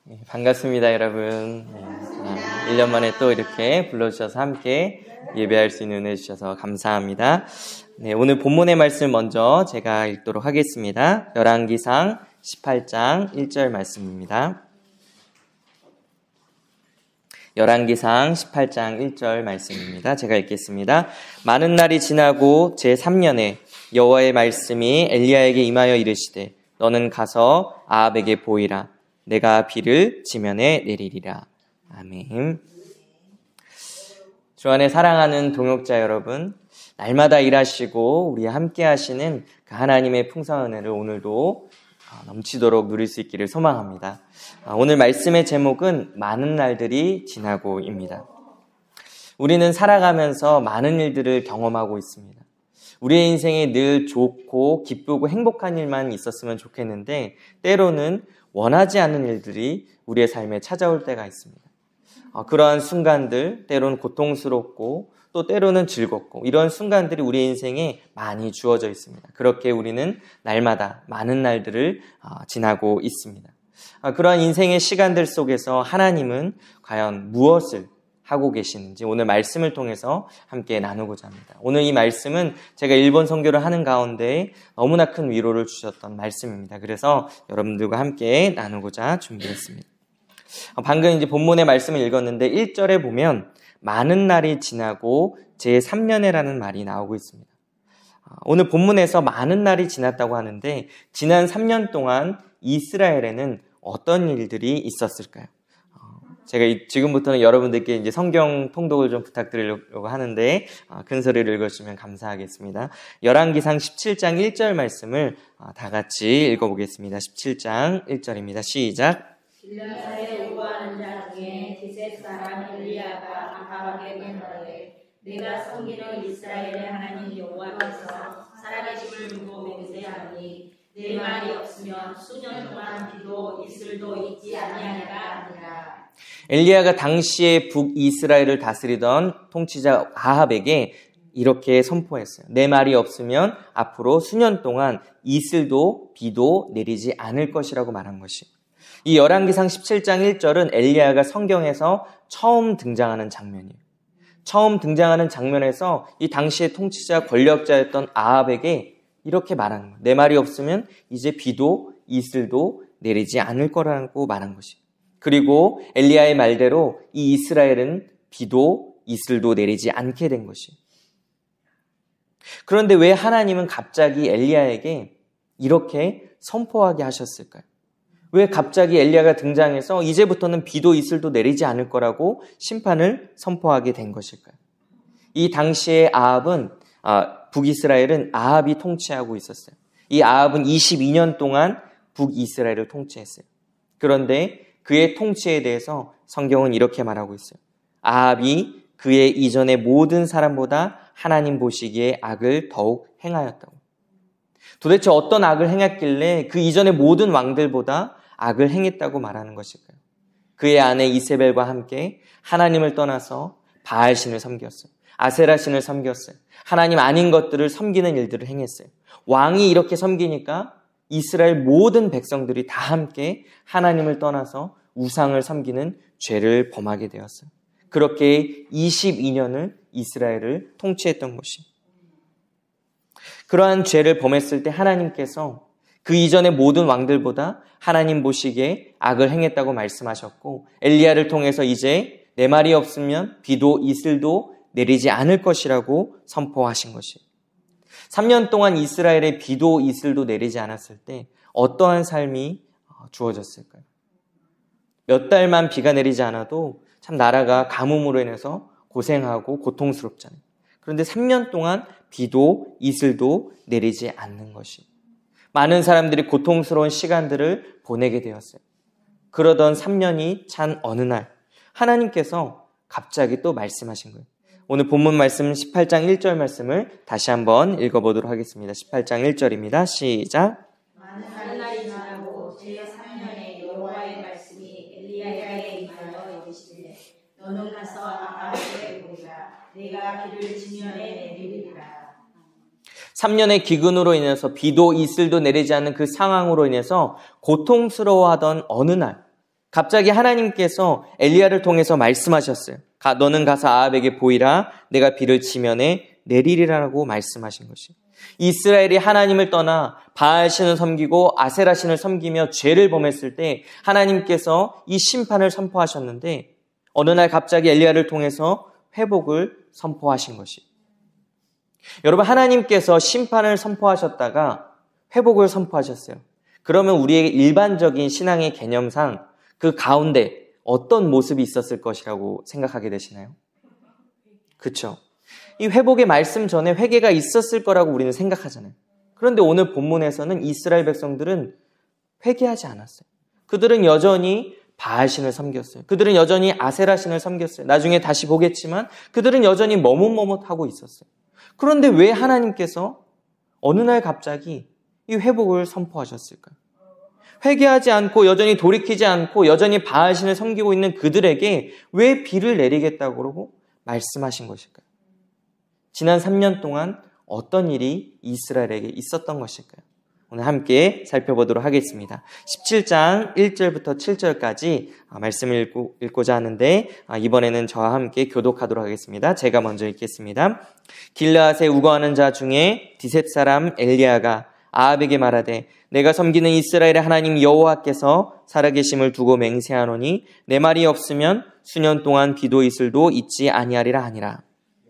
네, 반갑습니다, 여러분. 1년 만에 또 이렇게 불러주셔서 함께 예배할 수 있는 은혜 주셔서 감사합니다. 네, 오늘 본문의 말씀 먼저 제가 읽도록 하겠습니다. 열왕기상 18장 1절 말씀입니다. 열왕기상 18장 1절 말씀입니다. 제가 읽겠습니다. 많은 날이 지나고 제3년에 여호와의 말씀이 엘리야에게 임하여 이르시되 너는 가서 아합에게 보이라. 내가 비를 지면에 내리리라. 아멘. 주 안에 사랑하는 동역자 여러분, 날마다 일하시고 우리 함께 하시는 그 하나님의 풍성한 은혜를 오늘도 넘치도록 누릴 수 있기를 소망합니다. 오늘 말씀의 제목은 많은 날들이 지나고입니다. 우리는 살아가면서 많은 일들을 경험하고 있습니다. 우리의 인생에 늘 좋고 기쁘고 행복한 일만 있었으면 좋겠는데 때로는 원하지 않는 일들이 우리의 삶에 찾아올 때가 있습니다. 그러한 순간들, 때로는 고통스럽고 또 때로는 즐겁고 이런 순간들이 우리의 인생에 많이 주어져 있습니다. 그렇게 우리는 날마다 많은 날들을 지나고 있습니다. 그러한 인생의 시간들 속에서 하나님은 과연 무엇을 하고 계시는지 오늘 말씀을 통해서 함께 나누고자 합니다. 오늘 이 말씀은 제가 일본 선교를 하는 가운데 너무나 큰 위로를 주셨던 말씀입니다. 그래서 여러분들과 함께 나누고자 준비했습니다. 방금 이제 본문의 말씀을 읽었는데 1절에 보면 많은 날이 지나고 제3년에라는 말이 나오고 있습니다. 오늘 본문에서 많은 날이 지났다고 하는데 지난 3년 동안 이스라엘에는 어떤 일들이 있었을까요? 제가 지금부터는 여러분들께 이제 성경 통독을 좀 부탁드리려고 하는데 큰 소리를 읽어주시면 감사하겠습니다. 열왕기상 17장 1절 말씀을 다 같이 읽어보겠습니다. 17장 1절입니다. 시작. 길르앗에 우거하는 자 중에 디셋 사람 엘리야가 아합에게 말하되 내가 섬기는 이스라엘의 하나님 여호와께서 살아계심을 두고 맹세하니 내 말이 없으면 수년 동안 비도 이슬도 있지 아니하리라 하니라. 엘리야가 당시에 북이스라엘을 다스리던 통치자 아합에게 이렇게 선포했어요. 내 말이 없으면 앞으로 수년 동안 이슬도 비도 내리지 않을 것이라고 말한 것이. 이 열왕기상 17장 1절은 엘리야가 성경에서 처음 등장하는 장면이에요. 처음 등장하는 장면에서 이 당시의 통치자 권력자였던 아합에게 이렇게 말하는 거예요. 내 말이 없으면 이제 비도 이슬도 내리지 않을 거라고 말한 것이에요. 그리고 엘리야의 말대로 이 이스라엘은 비도 이슬도 내리지 않게 된 것이에요. 그런데 왜 하나님은 갑자기 엘리야에게 이렇게 선포하게 하셨을까요? 왜 갑자기 엘리야가 등장해서 이제부터는 비도 이슬도 내리지 않을 거라고 심판을 선포하게 된 것일까요? 이 당시에 북이스라엘은 아합이 통치하고 있었어요. 이 아합은 22년 동안 북이스라엘을 통치했어요. 그런데 그의 통치에 대해서 성경은 이렇게 말하고 있어요. 아합이 그의 이전의 모든 사람보다 하나님 보시기에 악을 더욱 행하였다고. 도대체 어떤 악을 행했길래 그 이전의 모든 왕들보다 악을 행했다고 말하는 것일까요? 그의 아내 이세벨과 함께 하나님을 떠나서 바알신을 섬겼어요. 아세라신을 섬겼어요. 하나님 아닌 것들을 섬기는 일들을 행했어요. 왕이 이렇게 섬기니까 이스라엘 모든 백성들이 다 함께 하나님을 떠나서 우상을 섬기는 죄를 범하게 되었어요. 그렇게 22년을 이스라엘을 통치했던 것이. 그러한 죄를 범했을 때 하나님께서 그 이전의 모든 왕들보다 하나님 보시기에 악을 행했다고 말씀하셨고 엘리야를 통해서 이제 내 말이 없으면 비도 이슬도 내리지 않을 것이라고 선포하신 것이에요. 3년 동안 이스라엘에 비도 이슬도 내리지 않았을 때 어떠한 삶이 주어졌을까요? 몇 달만 비가 내리지 않아도 참 나라가 가뭄으로 인해서 고생하고 고통스럽잖아요. 그런데 3년 동안 비도 이슬도 내리지 않는 것이. 많은 사람들이 고통스러운 시간들을 보내게 되었어요. 그러던 3년이 찬 어느 날 하나님께서 갑자기 또 말씀하신 거예요. 오늘 본문 말씀 18장 1절 말씀을 다시 한번 읽어보도록 하겠습니다. 18장 1절입니다. 시작. 많은 날이 지나고 제3년에 여호와의 말씀이 엘리야에게 임하여 이르시되 너는 가서 아합에게 보이라. 내가 비를 지면에 내리리라. 3년의 기근으로 인해서 비도 이슬도 내리지 않는 그 상황으로 인해서 고통스러워하던 어느 날 갑자기 하나님께서 엘리야를 통해서 말씀하셨어요. 너는 가서 아합에게 보이라. 내가 비를 지면에 내리리라고 말씀하신 것이. 이스라엘이 하나님을 떠나 바알신을 섬기고 아세라신을 섬기며 죄를 범했을 때 하나님께서 이 심판을 선포하셨는데 어느 날 갑자기 엘리야를 통해서 회복을 선포하신 것이. 여러분, 하나님께서 심판을 선포하셨다가 회복을 선포하셨어요. 그러면 우리의 일반적인 신앙의 개념상 그 가운데 어떤 모습이 있었을 것이라고 생각하게 되시나요? 그렇죠? 이 회복의 말씀 전에 회개가 있었을 거라고 우리는 생각하잖아요. 그런데 오늘 본문에서는 이스라엘 백성들은 회개하지 않았어요. 그들은 여전히 바알신을 섬겼어요. 그들은 여전히 아세라신을 섬겼어요. 나중에 다시 보겠지만 그들은 여전히 머뭇머뭇하고 있었어요. 그런데 왜 하나님께서 어느 날 갑자기 이 회복을 선포하셨을까요? 회개하지 않고 여전히 돌이키지 않고 여전히 바알신을 섬기고 있는 그들에게 왜 비를 내리겠다고 그러고 말씀하신 것일까요? 지난 3년 동안 어떤 일이 이스라엘에게 있었던 것일까요? 오늘 함께 살펴보도록 하겠습니다. 17장 1절부터 7절까지 말씀을 읽고자 하는데 이번에는 저와 함께 교독하도록 하겠습니다. 제가 먼저 읽겠습니다. 길르앗에 우거하는 자 중에 디셋 사람 엘리야가 아합에게 말하되 내가 섬기는 이스라엘의 하나님 여호와께서 살아계심을 두고 맹세하노니 내 말이 없으면 수년 동안 비도 이슬도 있지 아니하리라 하니라.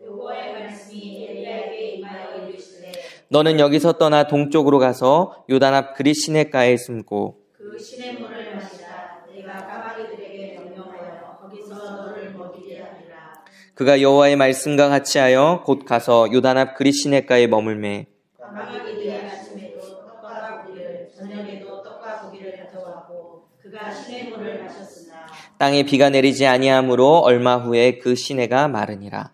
여호와의 말씀이 엘리야에게 임하여 이르시되 너는 여기서 떠나 동쪽으로 가서 요단 앞 그릿 시내가에 숨고 그 시냇물을 마시라. 내가 까마귀들에게 명령하여 거기서 너를 먹이게 하리라. 그가 여호와의 말씀과 같이 하여 곧 가서 요단 앞 그릿 시내가에 머물매 까마귀들이 아침에도 떡과 고기를 저녁에도 떡과 고기를 가져가고 그가 시냇물을 마셨으나 땅에 비가 내리지 아니하므로 얼마 후에 그 시내가 마르니라.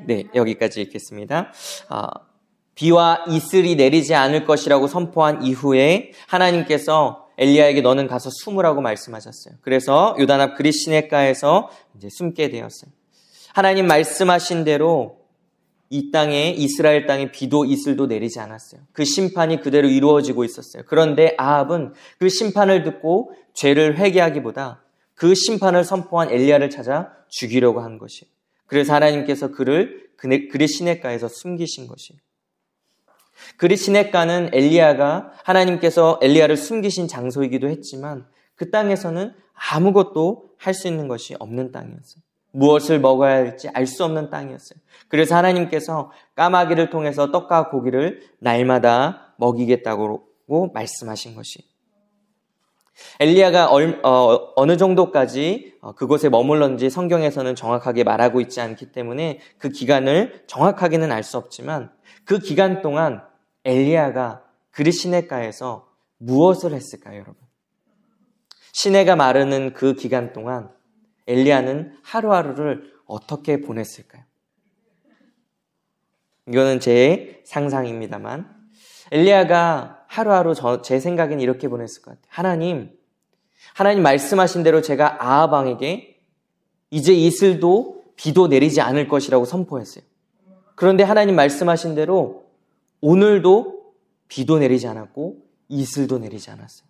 네, 여기까지 읽겠습니다. 비와 이슬이 내리지 않을 것이라고 선포한 이후에 하나님께서 엘리야에게 너는 가서 숨으라고 말씀하셨어요. 그래서 요단 앞 그릿 시내가에서 이제 숨게 되었어요. 하나님 말씀하신 대로 이 땅에 이스라엘 땅에 비도 이슬도 내리지 않았어요. 그 심판이 그대로 이루어지고 있었어요. 그런데 아합은 그 심판을 듣고 죄를 회개하기보다 그 심판을 선포한 엘리야를 찾아 죽이려고 한 것이에요. 그래서 하나님께서 그를 그릿 시내가에서 숨기신 것이에요. 그릿 시내가는 엘리야가 하나님께서 엘리야를 숨기신 장소이기도 했지만 그 땅에서는 아무것도 할 수 있는 것이 없는 땅이었어요. 무엇을 먹어야 할지 알 수 없는 땅이었어요. 그래서 하나님께서 까마귀를 통해서 떡과 고기를 날마다 먹이겠다고 말씀하신 것이. 엘리야가 어느 정도까지 그곳에 머물렀는지 성경에서는 정확하게 말하고 있지 않기 때문에 그 기간을 정확하게는 알 수 없지만 그 기간 동안 엘리야가 그릿 시내가에서 무엇을 했을까요, 여러분? 시내가 마르는 그 기간 동안 엘리야는 하루하루를 어떻게 보냈을까요? 이거는 제 상상입니다만 엘리야가 하루하루 제 생각에는 이렇게 보냈을 것 같아요. 하나님 말씀하신 대로 제가 아합 왕에게 이제 이슬도 비도 내리지 않을 것이라고 선포했어요. 그런데 하나님 말씀하신 대로 오늘도 비도 내리지 않았고 이슬도 내리지 않았어요.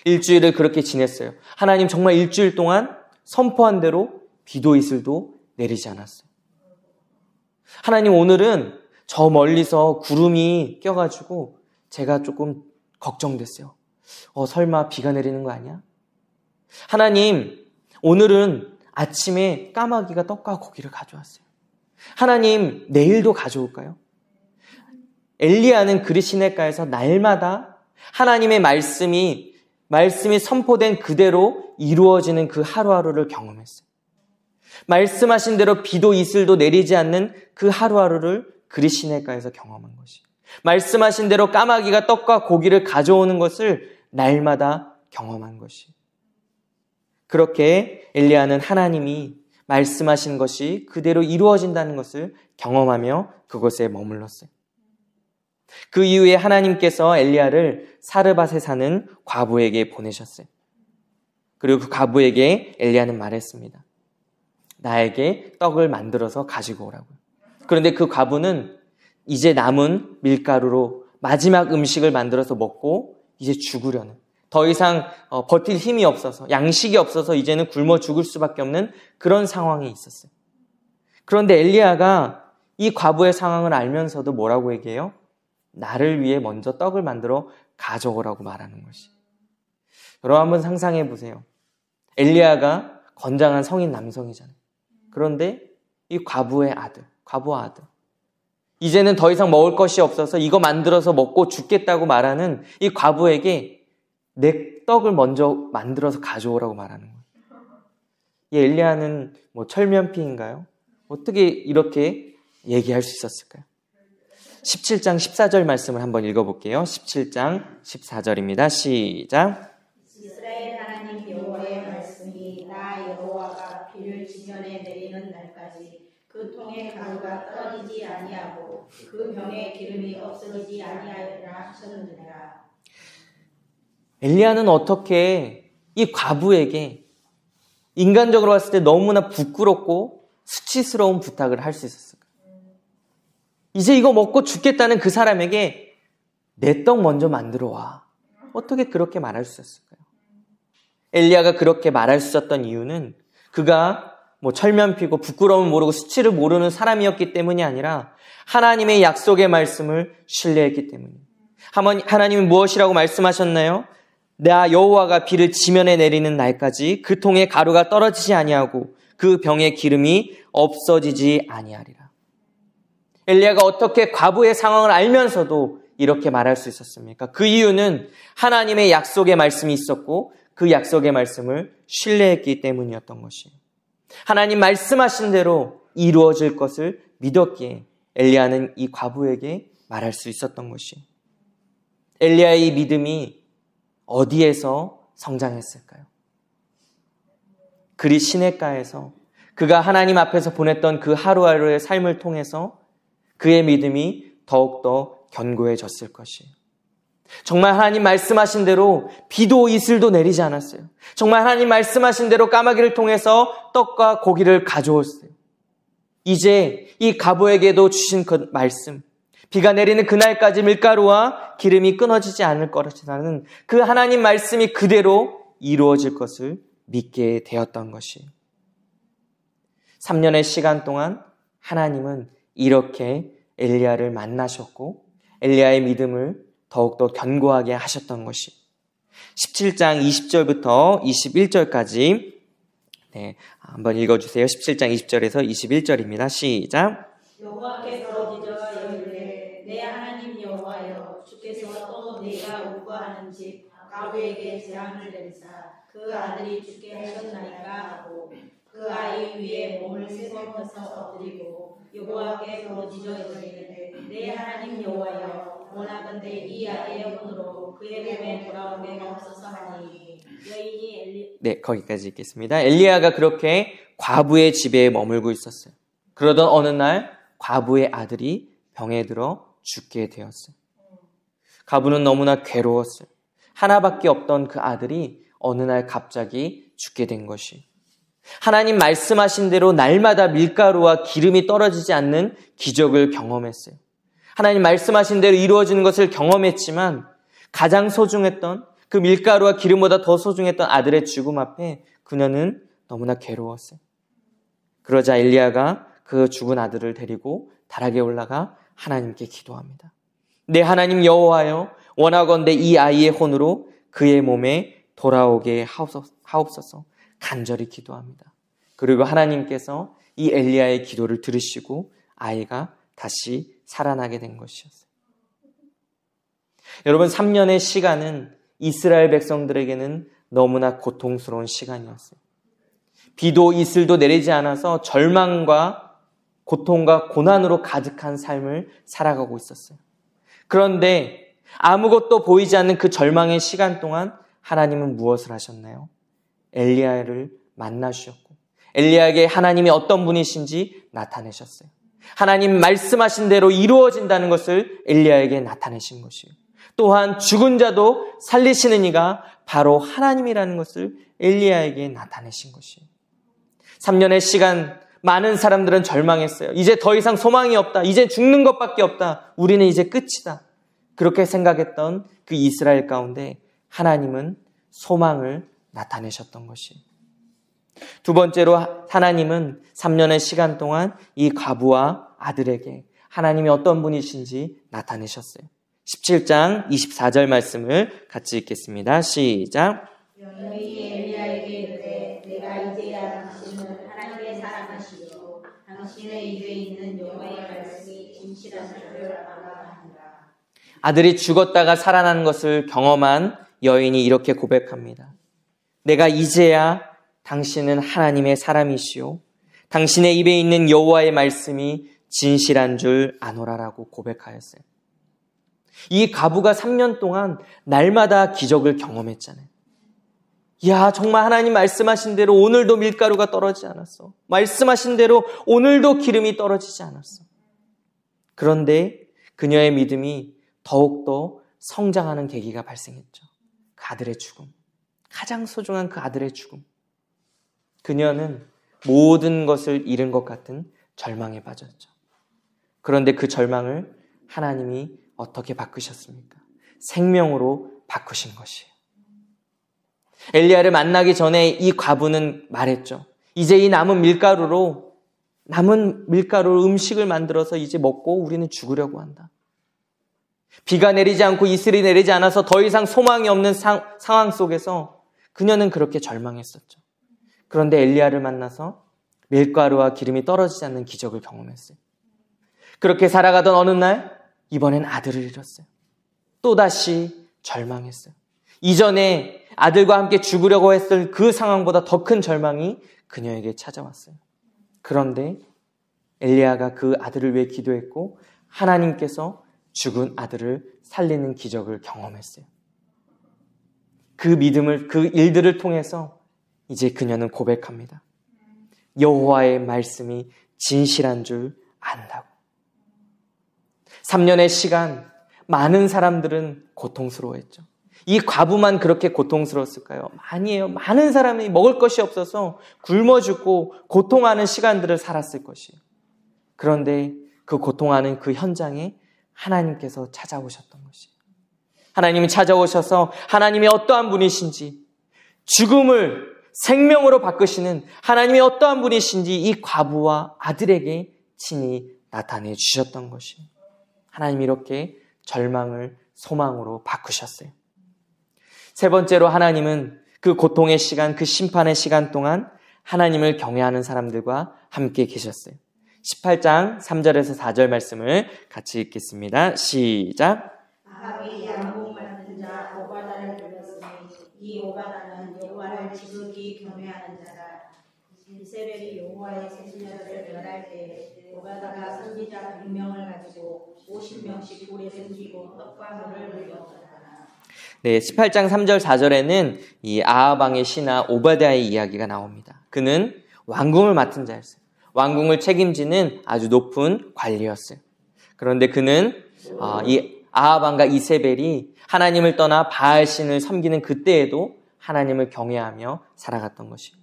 일주일을 그렇게 지냈어요. 하나님 정말 일주일 동안 선포한 대로 비도 이슬도 내리지 않았어요. 하나님 오늘은 저 멀리서 구름이 껴가지고 제가 조금 걱정됐어요. 설마 비가 내리는 거 아니야? 하나님 오늘은 아침에 까마귀가 떡과 고기를 가져왔어요. 하나님 내일도 가져올까요? 엘리야는 그릿 시내가에서 날마다 하나님의 말씀이 선포된 그대로 이루어지는 그 하루하루를 경험했어요. 말씀하신 대로 비도 이슬도 내리지 않는 그 하루하루를 그릿 시내가에서 경험한 것이. 말씀하신 대로 까마귀가 떡과 고기를 가져오는 것을 날마다 경험한 것이. 그렇게 엘리야는 하나님이 말씀하신 것이 그대로 이루어진다는 것을 경험하며 그곳에 머물렀어요. 그 이후에 하나님께서 엘리야를 사르밧에 사는 과부에게 보내셨어요. 그리고 그 과부에게 엘리야는 말했습니다. 나에게 떡을 만들어서 가지고 오라고요. 그런데 그 과부는 이제 남은 밀가루로 마지막 음식을 만들어서 먹고 이제 죽으려는, 더 이상 버틸 힘이 없어서, 양식이 없어서 이제는 굶어 죽을 수밖에 없는 그런 상황이 있었어요. 그런데 엘리야가 이 과부의 상황을 알면서도 뭐라고 얘기해요? 나를 위해 먼저 떡을 만들어 가져오라고 말하는 것이. 여러분 한번 상상해 보세요. 엘리야가 건장한 성인 남성이잖아요. 그런데 이 과부의 아들, 과부와 아들. 이제는 더 이상 먹을 것이 없어서 이거 만들어서 먹고 죽겠다고 말하는 이 과부에게 내 떡을 먼저 만들어서 가져오라고 말하는 거예요. 이 엘리야는 뭐 철면피인가요? 어떻게 이렇게 얘기할 수 있었을까요? 17장 14절 말씀을 한번 읽어볼게요. 17장 14절입니다. 시작. 이스라엘 하나님 여호와의 말씀이 나 여호와가 비를 지면에 내리는 날까지 그 통에 가루가 떨어지지 아니하고 그 병에 기름이 없어지지 아니하리라 하셨느니라. 엘리야는 어떻게 이 과부에게 인간적으로 봤을 때 너무나 부끄럽고 수치스러운 부탁을 할 수 있었을까요? 이제 이거 먹고 죽겠다는 그 사람에게 내 떡 먼저 만들어 와. 어떻게 그렇게 말할 수 있었을까요? 엘리야가 그렇게 말할 수 있었던 이유는 그가 뭐 철면피고 부끄러움을 모르고 수치를 모르는 사람이었기 때문이 아니라 하나님의 약속의 말씀을 신뢰했기 때문이에요. 하나님은 무엇이라고 말씀하셨나요? 나 여호와가 비를 지면에 내리는 날까지 그 통에 가루가 떨어지지 아니하고 그 병에 기름이 없어지지 아니하리라. 엘리야가 어떻게 과부의 상황을 알면서도 이렇게 말할 수 있었습니까? 그 이유는 하나님의 약속의 말씀이 있었고 그 약속의 말씀을 신뢰했기 때문이었던 것이에요. 하나님 말씀하신 대로 이루어질 것을 믿었기에 엘리야는 이 과부에게 말할 수 있었던 것이에요. 엘리야의 믿음이 어디에서 성장했을까요? 그리 시냇가에서 그가 하나님 앞에서 보냈던 그 하루하루의 삶을 통해서 그의 믿음이 더욱더 견고해졌을 것이에요. 정말 하나님 말씀하신 대로 비도 이슬도 내리지 않았어요. 정말 하나님 말씀하신 대로 까마귀를 통해서 떡과 고기를 가져왔어요. 이제 이 과부에게도 주신 그 말씀, 비가 내리는 그날까지 밀가루와 기름이 끊어지지 않을 것이라는 그 하나님 말씀이 그대로 이루어질 것을 믿게 되었던 것이에요. 3년의 시간 동안 하나님은 이렇게 엘리야를 만나셨고 엘리야의 믿음을 더욱더 견고하게 하셨던 것이 17장 20절부터 21절까지 한번 읽어주세요. 17장 20절에서 21절입니다. 시작. 여호와께서 기저가 이르되 내 하나님 여호와여 주께서 또 내가 우거하는 집 과부에게 재앙을 내리사 그 아들이 죽게 하셨나이까 하고 그 아이 위에 몸을 세워서 엎드리고 여호와께 부르짖어 이르되 내 하나님 여호와여 원하건대 이 아이의 혼으로 그의 몸에 돌아오게 하옵소서 하니 여인이 네, 거기까지 읽겠습니다. 엘리야가 그렇게 과부의 집에 머물고 있었어요. 그러던 어느 날 과부의 아들이 병에 들어 죽게 되었어요. 과부는 너무나 괴로웠어요. 하나밖에 없던 그 아들이 어느 날 갑자기 죽게 된 것이. 하나님 말씀하신 대로 날마다 밀가루와 기름이 떨어지지 않는 기적을 경험했어요. 하나님 말씀하신 대로 이루어지는 것을 경험했지만 가장 소중했던 그 밀가루와 기름보다 더 소중했던 아들의 죽음 앞에 그녀는 너무나 괴로웠어요. 그러자 엘리야가 그 죽은 아들을 데리고 다락에 올라가 하나님께 기도합니다. 내 하나님 여호와여 원하건대 이 아이의 혼으로 그의 몸에 돌아오게 하옵소서 간절히 기도합니다. 그리고 하나님께서 이 엘리야의 기도를 들으시고 아이가 다시 살아나게 된 것이었어요. 여러분 3년의 시간은 이스라엘 백성들에게는 너무나 고통스러운 시간이었어요. 비도 이슬도 내리지 않아서 절망과 고통과 고난으로 가득한 삶을 살아가고 있었어요. 그런데 아무것도 보이지 않는 그 절망의 시간 동안 하나님은 무엇을 하셨나요? 엘리야를 만나주셨고 엘리야에게 하나님이 어떤 분이신지 나타내셨어요. 하나님 말씀하신 대로 이루어진다는 것을 엘리야에게 나타내신 것이에요. 또한 죽은 자도 살리시는 이가 바로 하나님이라는 것을 엘리야에게 나타내신 것이에요. 3년의 시간 많은 사람들은 절망했어요. 이제 더 이상 소망이 없다. 이제 죽는 것밖에 없다. 우리는 이제 끝이다. 그렇게 생각했던 그 이스라엘 가운데 하나님은 소망을 나타내셨던 것이에요. 두 번째로 하나님은 3년의 시간 동안 이 과부와 아들에게 하나님이 어떤 분이신지 나타내셨어요. 17장 24절 말씀을 같이 읽겠습니다. 시작. 너희 엘리야에게 이르되 내가 이제야 당신은 하나님의 사람이시요 당신의 입에 있는 여호와의 말씀이 진실한 줄을 알아하니라. 아들이 죽었다가 살아난 것을 경험한 여인이 이렇게 고백합니다. 내가 이제야 당신은 하나님의 사람이시요 당신의 입에 있는 여호와의 말씀이 진실한 줄 아노라라고 고백하였어요. 이 과부가 3년 동안 날마다 기적을 경험했잖아요. 야, 정말 하나님 말씀하신 대로 오늘도 밀가루가 떨어지지 않았어. 말씀하신 대로 오늘도 기름이 떨어지지 않았어. 그런데 그녀의 믿음이 더욱더 성장하는 계기가 발생했죠. 그 아들의 죽음. 가장 소중한 그 아들의 죽음. 그녀는 모든 것을 잃은 것 같은 절망에 빠졌죠. 그런데 그 절망을 하나님이 어떻게 바꾸셨습니까? 생명으로 바꾸신 것이에요. 엘리야를 만나기 전에 이 과부는 말했죠. 이제 이 남은 밀가루로 음식을 만들어서 이제 먹고 우리는 죽으려고 한다. 비가 내리지 않고 이슬이 내리지 않아서 더 이상 소망이 없는 상황 속에서 그녀는 그렇게 절망했었죠. 그런데 엘리야를 만나서 밀가루와 기름이 떨어지지 않는 기적을 경험했어요. 그렇게 살아가던 어느 날 이번엔 아들을 잃었어요. 또다시 절망했어요. 이전에 아들과 함께 죽으려고 했을 그 상황보다 더 큰 절망이 그녀에게 찾아왔어요. 그런데 엘리야가 그 아들을 위해 기도했고 하나님께서 죽은 아들을 살리는 기적을 경험했어요. 그 믿음을, 그 일들을 통해서 이제 그녀는 고백합니다. 여호와의 말씀이 진실한 줄 안다고. 3년의 시간, 많은 사람들은 고통스러워했죠. 이 과부만 그렇게 고통스러웠을까요? 아니에요. 많은 사람이 먹을 것이 없어서 굶어 죽고 고통하는 시간들을 살았을 것이에요. 그런데 그 고통하는 그 현장에 하나님께서 찾아오셨던 것이에요. 하나님이 찾아오셔서 하나님이 어떠한 분이신지, 죽음을 생명으로 바꾸시는 하나님이 어떠한 분이신지 이 과부와 아들에게 친히 나타내 주셨던 것이에요. 하나님이 이렇게 절망을 소망으로 바꾸셨어요. 세 번째로 하나님은 그 고통의 시간, 그 심판의 시간 동안 하나님을 경외하는 사람들과 함께 계셨어요. 18장 3절에서 4절 말씀을 같이 읽겠습니다. 시작. 아합이 양봉을 받은 자 오바다를 불렀으니 이 오바다는 여호와를 지극히 경외하는 자라. 이세벨이 여호와의 선지자들을 멸할 때 오바다가 선지자 100명을 가지고 50명씩 돌에 숨기고 떡과 물을 먹였더라. 네, 18장 3절 4절에는 이 아합 왕의 신하 오바댜의 이야기가 나옵니다. 그는 왕궁을 맡은 자였어요. 왕궁을 책임지는 아주 높은 관리였어요. 그런데 그는 이 아합 왕과 이세벨이 하나님을 떠나 바알신을 섬기는 그때에도 하나님을 경외하며 살아갔던 것이에요.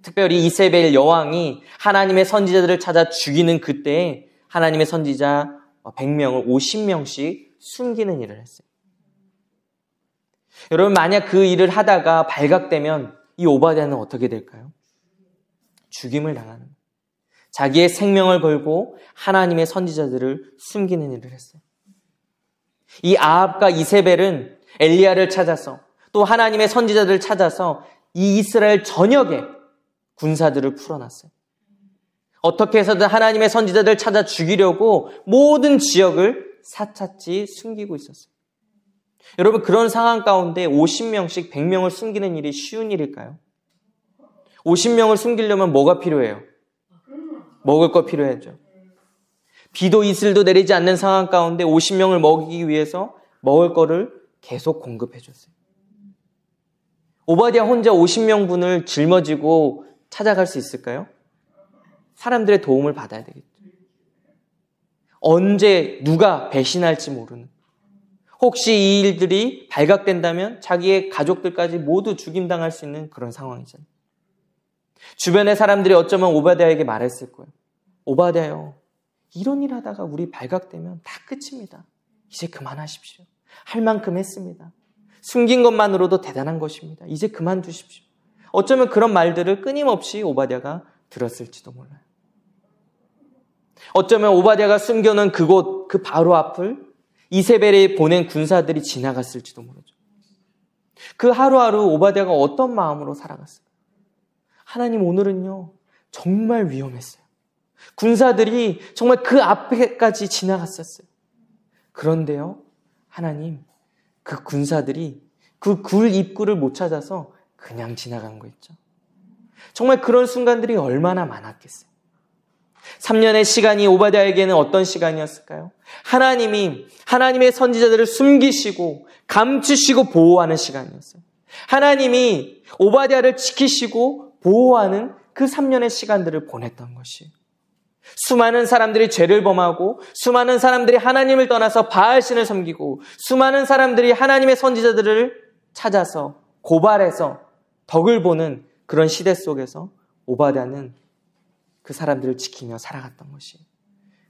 특별히 이세벨 여왕이 하나님의 선지자들을 찾아 죽이는 그때에 하나님의 선지자 100명을 50명씩 숨기는 일을 했어요. 여러분, 만약 그 일을 하다가 발각되면 이 오바댜는 어떻게 될까요? 죽임을 당하는 거예요. 자기의 생명을 걸고 하나님의 선지자들을 숨기는 일을 했어요. 이 아합과 이세벨은 엘리야를 찾아서 또 하나님의 선지자들을 찾아서 이 이스라엘 전역에 군사들을 풀어놨어요. 어떻게 해서든 하나님의 선지자들을 찾아 죽이려고 모든 지역을 사차치 숨기고 있었어요. 여러분, 그런 상황 가운데 50명씩 100명을 숨기는 일이 쉬운 일일까요? 50명을 숨기려면 뭐가 필요해요? 먹을 거 필요하죠. 비도 이슬도 내리지 않는 상황 가운데 50명을 먹이기 위해서 먹을 거를 계속 공급해 줬어요. 오바댜 혼자 50명분을 짊어지고 찾아갈 수 있을까요? 사람들의 도움을 받아야 되겠죠. 언제 누가 배신할지 모르는, 혹시 이 일들이 발각된다면 자기의 가족들까지 모두 죽임당할 수 있는 그런 상황이잖아요. 주변의 사람들이 어쩌면 오바댜에게 말했을 거예요. 오바댜요, 이런 일 하다가 우리 발각되면 다 끝입니다. 이제 그만하십시오. 할 만큼 했습니다. 숨긴 것만으로도 대단한 것입니다. 이제 그만두십시오. 어쩌면 그런 말들을 끊임없이 오바댜가 들었을지도 몰라요. 어쩌면 오바댜가 숨겨놓은 그곳, 그 바로 앞을 이세벨이 보낸 군사들이 지나갔을지도 모르죠. 그 하루하루 오바댜가 어떤 마음으로 살아갔어요? 하나님, 오늘은요 정말 위험했어요. 군사들이 정말 그 앞에까지 지나갔었어요. 그런데요, 하나님, 그 군사들이 그 굴 입구를 못 찾아서 그냥 지나간 거 있죠. 정말 그런 순간들이 얼마나 많았겠어요. 3년의 시간이 오바댜에게는 어떤 시간이었을까요? 하나님이 하나님의 선지자들을 숨기시고 감추시고 보호하는 시간이었어요. 하나님이 오바댜를 지키시고 보호하는 그 3년의 시간들을 보냈던 것이에요. 수많은 사람들이 죄를 범하고 수많은 사람들이 하나님을 떠나서 바알신을 섬기고 수많은 사람들이 하나님의 선지자들을 찾아서 고발해서 덕을 보는 그런 시대 속에서 오바댜는 그 사람들을 지키며 살아갔던 것이에요.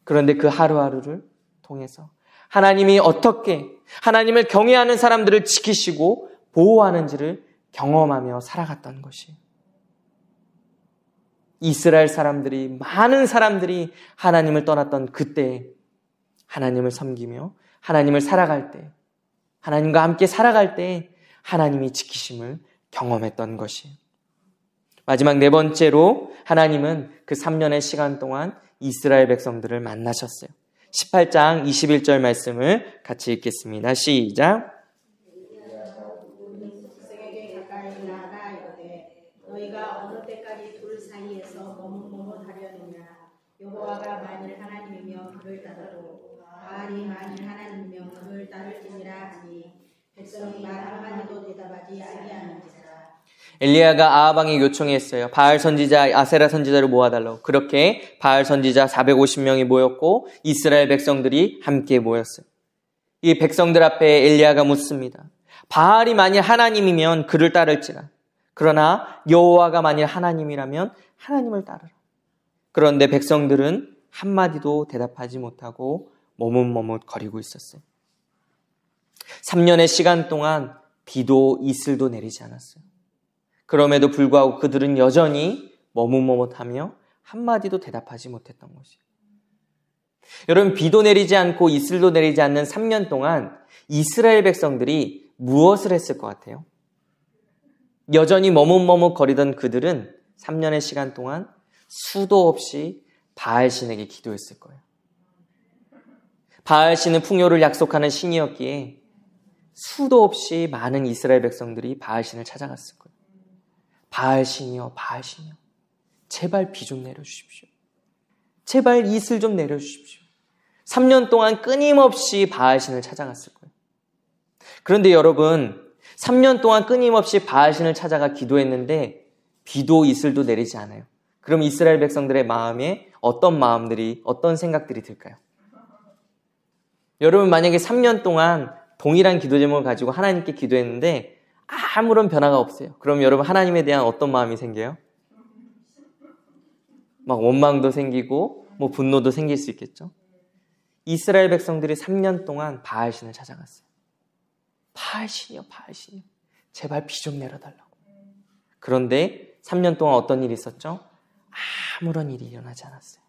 그런데 그 하루하루를 통해서 하나님이 어떻게 하나님을 경외하는 사람들을 지키시고 보호하는지를 경험하며 살아갔던 것이에요. 이스라엘 사람들이, 많은 사람들이 하나님을 떠났던 그때에 하나님을 섬기며 하나님을 살아갈 때, 하나님과 함께 살아갈 때 하나님이 지키심을 경험했던 것이에요. 마지막 네 번째로 하나님은 그 3년의 시간 동안 이스라엘 백성들을 만나셨어요. 18장 21절 말씀을 같이 읽겠습니다. 시작. 백성에게 가까이 나아가 이르되 너희가 어느 때까지 둘 사이에서 머뭇머뭇하려느냐. 여호와가 만일 하나님이며 그를 따르고 바알이 만일 하나님이며 그를 따를지니라 하니 백성이 말 한마디도 대답하지 아니하는지라. 엘리야가 아하방에 요청했어요. 바알 선지자, 아세라 선지자를 모아달라고. 그렇게 바알 선지자 450명이 모였고 이스라엘 백성들이 함께 모였어요. 이 백성들 앞에 엘리야가 묻습니다. 바알이 만일 하나님이면 그를 따를지라. 그러나 여호와가 만일 하나님이라면 하나님을 따르라. 그런데 백성들은 한마디도 대답하지 못하고 머뭇머뭇거리고 있었어요. 3년의 시간 동안 비도 이슬도 내리지 않았어요. 그럼에도 불구하고 그들은 여전히 머뭇머뭇하며 한마디도 대답하지 못했던 것이에요. 여러분, 비도 내리지 않고 이슬도 내리지 않는 3년 동안 이스라엘 백성들이 무엇을 했을 것 같아요? 여전히 머뭇머뭇거리던 그들은 3년의 시간 동안 수도 없이 바알신에게 기도했을 거예요. 바알신은 풍요를 약속하는 신이었기에 수도 없이 많은 이스라엘 백성들이 바알신을 찾아갔을 거예요. 바알신이여, 바알신이여, 제발 비 좀 내려주십시오. 제발 이슬 좀 내려주십시오. 3년 동안 끊임없이 바알신을 찾아갔을 거예요. 그런데 여러분, 3년 동안 끊임없이 바알신을 찾아가 기도했는데 비도 이슬도 내리지 않아요. 그럼 이스라엘 백성들의 마음에 어떤 마음들이, 어떤 생각들이 들까요? 여러분, 만약에 3년 동안 동일한 기도 제목을 가지고 하나님께 기도했는데 아무런 변화가 없어요. 그럼 여러분, 하나님에 대한 어떤 마음이 생겨요? 막 원망도 생기고 분노도 생길 수 있겠죠. 이스라엘 백성들이 3년 동안 바알신을 찾아갔어요. 바알신이요, 바알신이요, 제발 비 좀 내려달라고. 그런데 3년 동안 어떤 일이 있었죠? 아무런 일이 일어나지 않았어요.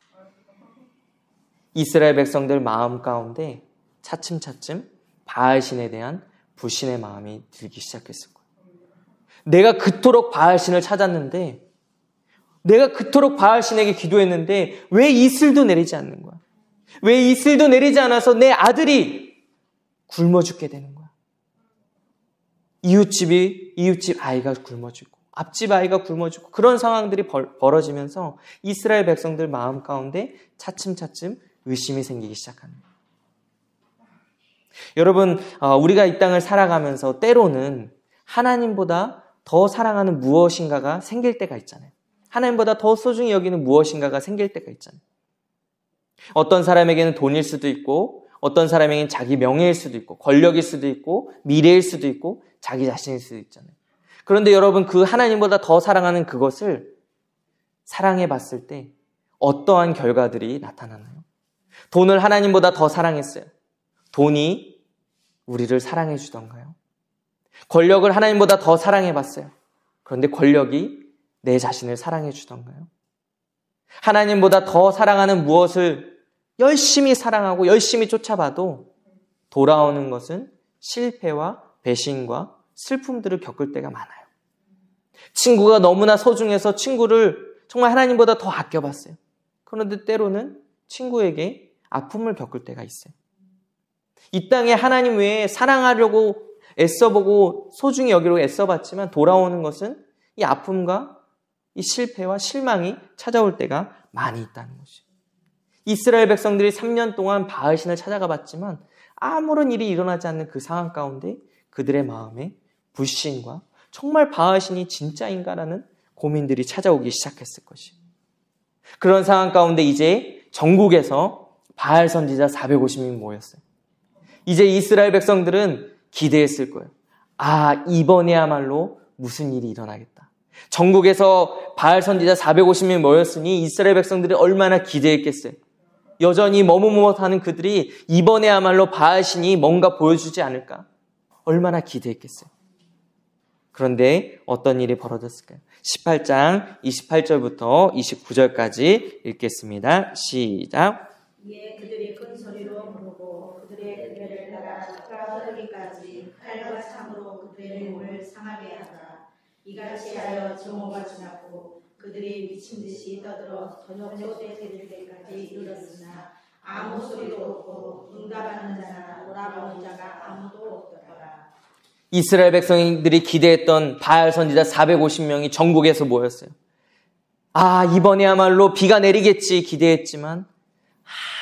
이스라엘 백성들 마음 가운데 차츰차츰 바알신에 대한 불신의 마음이 들기 시작했을 거예요. 내가 그토록 바알신을 찾았는데, 내가 그토록 바알신에게 기도했는데 왜 이슬도 내리지 않는 거야? 왜 이슬도 내리지 않아서 내 아들이 굶어 죽게 되는 거야? 이웃집 아이가 굶어 죽고 앞집 아이가 굶어 죽고 그런 상황들이 벌어지면서 이스라엘 백성들 마음 가운데 차츰차츰 의심이 생기기 시작합니다. 여러분, 우리가 이 땅을 살아가면서 때로는 하나님보다 더 사랑하는 무엇인가가 생길 때가 있잖아요. 하나님보다 더 소중히 여기는 무엇인가가 생길 때가 있잖아요. 어떤 사람에게는 돈일 수도 있고, 어떤 사람에게는 자기 명예일 수도 있고, 권력일 수도 있고, 미래일 수도 있고, 자기 자신일 수도 있잖아요. 그런데 여러분, 그 하나님보다 더 사랑하는 그것을 사랑해 봤을 때 어떠한 결과들이 나타나나요? 돈을 하나님보다 더 사랑했어요. 돈이 우리를 사랑해 주던가요? 권력을 하나님보다 더 사랑해봤어요. 그런데 권력이 내 자신을 사랑해 주던가요? 하나님보다 더 사랑하는 무엇을 열심히 사랑하고 열심히 쫓아봐도 돌아오는 것은 실패와 배신과 슬픔들을 겪을 때가 많아요. 친구가 너무나 소중해서 친구를 정말 하나님보다 더 아껴봤어요. 그런데 때로는 친구에게 아픔을 겪을 때가 있어요. 이 땅에 하나님 외에 사랑하려고 애써보고 소중히 여기려고 애써봤지만 돌아오는 것은 이 아픔과 이 실패와 실망이 찾아올 때가 많이 있다는 것이죠. 이스라엘 백성들이 3년 동안 바알신을 찾아가 봤지만 아무런 일이 일어나지 않는 그 상황 가운데 그들의 마음에 불신과 정말 바알신이 진짜인가라는 고민들이 찾아오기 시작했을 것이에요. 그런 상황 가운데 이제 전국에서 바알 선지자 450명이 모였어요. 이제 이스라엘 백성들은 기대했을 거예요. 아, 이번에야말로 무슨 일이 일어나겠다. 전국에서 바알 선지자 450명이 모였으니 이스라엘 백성들이 얼마나 기대했겠어요. 여전히 머뭇머뭇하는 그들이 이번에야말로 바알신이 뭔가 보여주지 않을까? 얼마나 기대했겠어요. 그런데 어떤 일이 벌어졌을까요? 18장 28절부터 29절까지 읽겠습니다. 시작. 이에 그들이 큰 소리로 부르고 그들의 그들을 따라 깎아 흐르기까지 칼과 창으로 그들의 몸을 상하게 하다. 이같이 하여 정오가 지났고 그들이 미친 듯이 떠들어 저녁 때에 드릴 때까지 이르렀으나 아무 소리도 없고 응답하는 자나 돌아보는 자가 아무도 없더라. 이스라엘 백성들이 기대했던 바알 선지자 450명이 전국에서 모였어요. 아, 이번에야말로 비가 내리겠지 기대했지만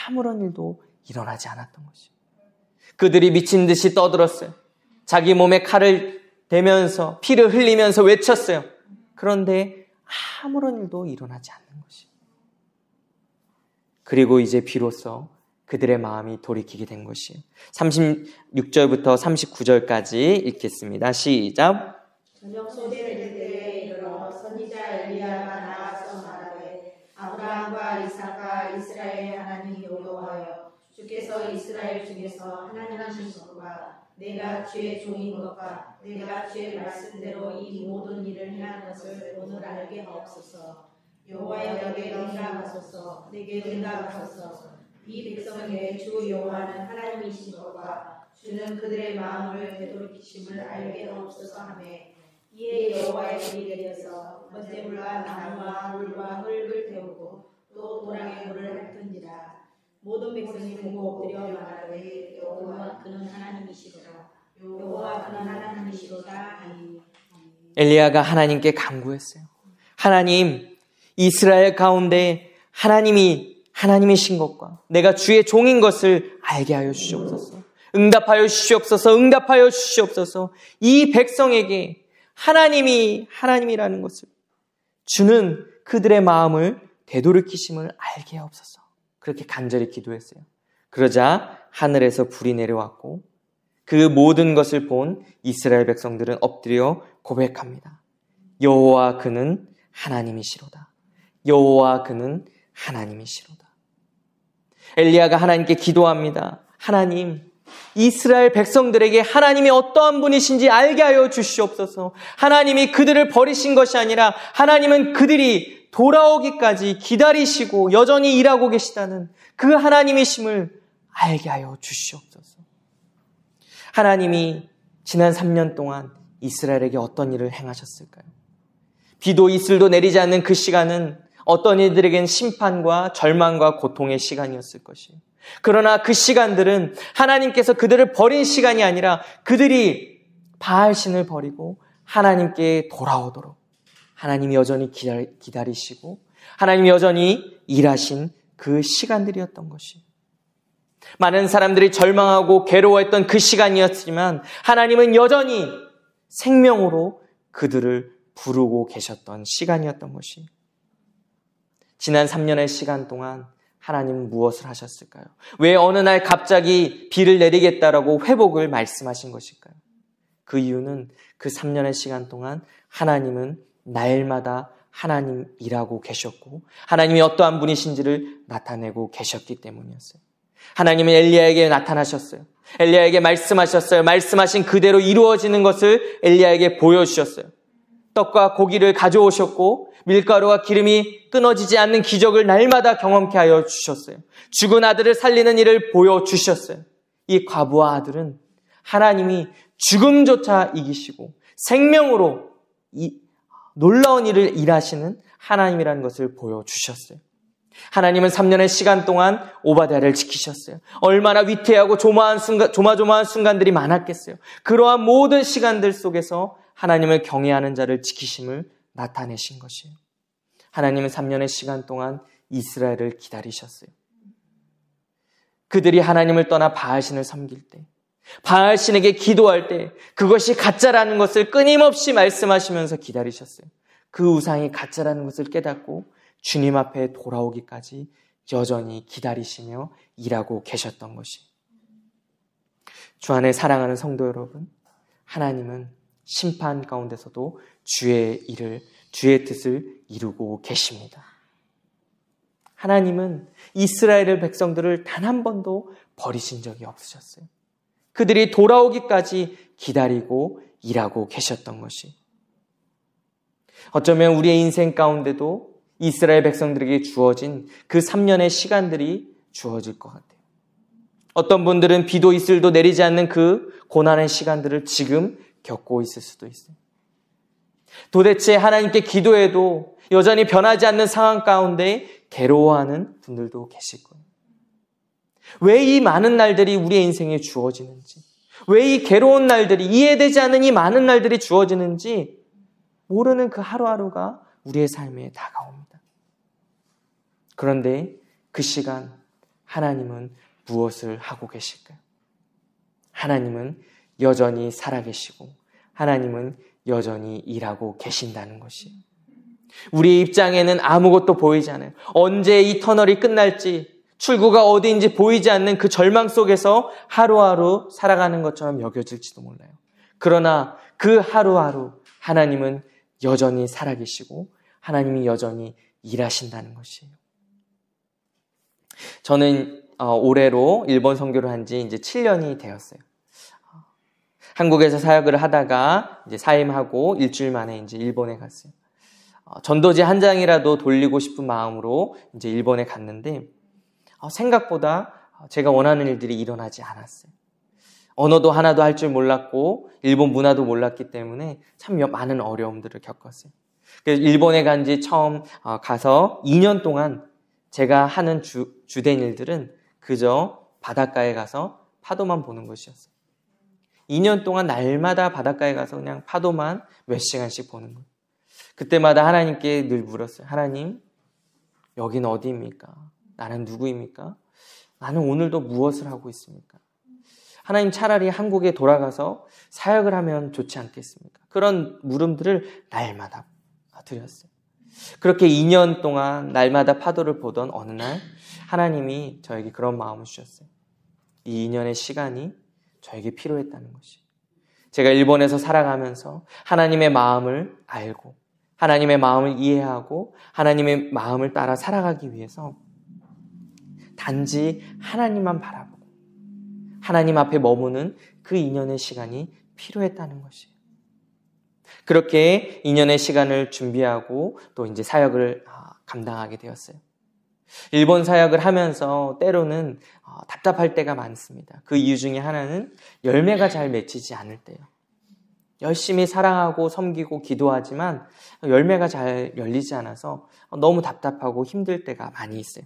아무런 일도 일어나지 않았던 것이에요. 그들이 미친 듯이 떠들었어요. 자기 몸에 칼을 대면서 피를 흘리면서 외쳤어요. 그런데 아무런 일도 일어나지 않는 것이에요. 그리고 이제 비로소 그들의 마음이 돌이키게 된 것이에요. 36절부터 39절까지 읽겠습니다. 시작. 저녁 소재를 때에 이르러 선지자 엘리야가 나와서 말하되 아브라함과 이삭과 이스라엘의 하나님 여호와여 주께서 이스라엘 중에서 하나님이신 것과 내가 주의 종인 것과 내가 주의 말씀대로 이 모든 일을 행한 것을 오늘 알게 하옵소서. 여호와여 내게 응답하소서. 내게 응답하소서. 이 백성에게 주 여호와는 하나님이신 것과 주는 그들의 마음을 되돌이키심을 알게 하옵소서 하며 이에 여호와의 불이 내려서 번제물과 나무와 물과 흙을 태우고 또 도랑에 물을 흩은지라. 모든 백성이 보고 엎드려 말하되 여호와 그는 하나님이시로다. 여호와 그는 하나님이시로다 하니. 엘리야가 하나님께 간구했어요. 하나님, 이스라엘 가운데 하나님이신 것과 내가 주의 종인 것을 알게 하여 주시옵소서. 응답하여 주시옵소서. 응답하여 주시옵소서. 이 백성에게 하나님이 하나님이라는 것을 주는 그들의 마음을 되돌이키심을 알게 하옵소서. 그렇게 간절히 기도했어요. 그러자 하늘에서 불이 내려왔고 그 모든 것을 본 이스라엘 백성들은 엎드려 고백합니다. 여호와 그는 하나님이시로다. 여호와 그는 하나님이시로다. 엘리야가 하나님께 기도합니다. 하나님, 이스라엘 백성들에게 하나님이 어떠한 분이신지 알게 하여 주시옵소서. 하나님이 그들을 버리신 것이 아니라 하나님은 그들이 돌아오기까지 기다리시고 여전히 일하고 계시다는 그 하나님이심을 알게 하여 주시옵소서. 하나님이 지난 3년 동안 이스라엘에게 어떤 일을 행하셨을까요? 비도 이슬도 내리지 않는 그 시간은 어떤 이들에겐 심판과 절망과 고통의 시간이었을 것이에요. 그러나 그 시간들은 하나님께서 그들을 버린 시간이 아니라 그들이 바알신을 버리고 하나님께 돌아오도록 하나님이 여전히 기다리시고 하나님이 여전히 일하신 그 시간들이었던 것이에요. 많은 사람들이 절망하고 괴로워했던 그 시간이었지만 하나님은 여전히 생명으로 그들을 부르고 계셨던 시간이었던 것이에요. 지난 3년의 시간 동안 하나님은 무엇을 하셨을까요? 왜 어느 날 갑자기 비를 내리겠다라고 회복을 말씀하신 것일까요? 그 이유는 그 3년의 시간 동안 하나님은 날마다 하나님 일하고 계셨고 하나님이 어떠한 분이신지를 나타내고 계셨기 때문이었어요. 하나님은 엘리야에게 나타나셨어요. 엘리야에게 말씀하셨어요. 말씀하신 그대로 이루어지는 것을 엘리야에게 보여주셨어요. 떡과 고기를 가져오셨고 밀가루와 기름이 끊어지지 않는 기적을 날마다 경험케 하여 주셨어요. 죽은 아들을 살리는 일을 보여주셨어요. 이 과부와 아들은 하나님이 죽음조차 이기시고 생명으로 이 놀라운 일을 일하시는 하나님이라는 것을 보여주셨어요. 하나님은 3년의 시간 동안 오바댜를 지키셨어요. 얼마나 위태하고 조마조마한 순간들이 많았겠어요. 그러한 모든 시간들 속에서 하나님을 경외하는 자를 지키심을 나타내신 것이에요. 하나님은 3년의 시간 동안 이스라엘을 기다리셨어요. 그들이 하나님을 떠나 바알신을 섬길 때, 바알신에게 기도할 때 그것이 가짜라는 것을 끊임없이 말씀하시면서 기다리셨어요. 그 우상이 가짜라는 것을 깨닫고 주님 앞에 돌아오기까지 여전히 기다리시며 일하고 계셨던 것이. 주 안에 사랑하는 성도 여러분, 하나님은 심판 가운데서도 주의 일을, 주의 뜻을 이루고 계십니다. 하나님은 이스라엘 백성들을 단 한 번도 버리신 적이 없으셨어요. 그들이 돌아오기까지 기다리고 일하고 계셨던 것이. 어쩌면 우리의 인생 가운데도 이스라엘 백성들에게 주어진 그 3년의 시간들이 주어질 것 같아요. 어떤 분들은 비도 이슬도 내리지 않는 그 고난의 시간들을 지금 겪고 있을 수도 있어요. 도대체 하나님께 기도해도 여전히 변하지 않는 상황 가운데 괴로워하는 분들도 계실 거예요. 왜 이 많은 날들이 우리의 인생에 주어지는지, 왜 이 괴로운 날들이, 이해되지 않는 이 많은 날들이 주어지는지 모르는 그 하루하루가 우리의 삶에 다가옵니다. 그런데 그 시간 하나님은 무엇을 하고 계실까요? 하나님은 여전히 살아계시고 하나님은 여전히 일하고 계신다는 것이에요. 우리 입장에는 아무것도 보이지 않아요. 언제 이 터널이 끝날지, 출구가 어디인지 보이지 않는 그 절망 속에서 하루하루 살아가는 것처럼 여겨질지도 몰라요. 그러나 그 하루하루 하나님은 여전히 살아계시고 하나님이 여전히 일하신다는 것이에요. 저는 올해로 일본 선교를 한 지 이제 7년이 되었어요. 한국에서 사역을 하다가 이제 사임하고 일주일 만에 이제 일본에 갔어요. 전도지 한 장이라도 돌리고 싶은 마음으로 이제 일본에 갔는데 생각보다 제가 원하는 일들이 일어나지 않았어요. 언어도 하나도 할 줄 몰랐고 일본 문화도 몰랐기 때문에 참 많은 어려움들을 겪었어요. 그래서 일본에 간 지 처음 가서 2년 동안 제가 하는 주된 일들은 그저 바닷가에 가서 파도만 보는 것이었어요. 2년 동안 날마다 바닷가에 가서 그냥 파도만 몇 시간씩 보는 거예요. 그때마다 하나님께 늘 물었어요. 하나님, 여긴 어디입니까? 나는 누구입니까? 나는 오늘도 무엇을 하고 있습니까? 하나님, 차라리 한국에 돌아가서 사역을 하면 좋지 않겠습니까? 그런 물음들을 날마다 드렸어요. 그렇게 2년 동안 날마다 파도를 보던 어느 날 하나님이 저에게 그런 마음을 주셨어요. 이 2년의 시간이 저에게 필요했다는 것이. 제가 일본에서 살아가면서 하나님의 마음을 알고 하나님의 마음을 이해하고 하나님의 마음을 따라 살아가기 위해서 단지 하나님만 바라보고 하나님 앞에 머무는 그 2년의 시간이 필요했다는 것이에요. 그렇게 2년의 시간을 준비하고 또 이제 사역을 감당하게 되었어요. 일본 사역을 하면서 때로는 답답할 때가 많습니다. 그 이유 중에 하나는 열매가 잘 맺히지 않을 때요. 열심히 사랑하고 섬기고 기도하지만 열매가 잘 열리지 않아서 너무 답답하고 힘들 때가 많이 있어요.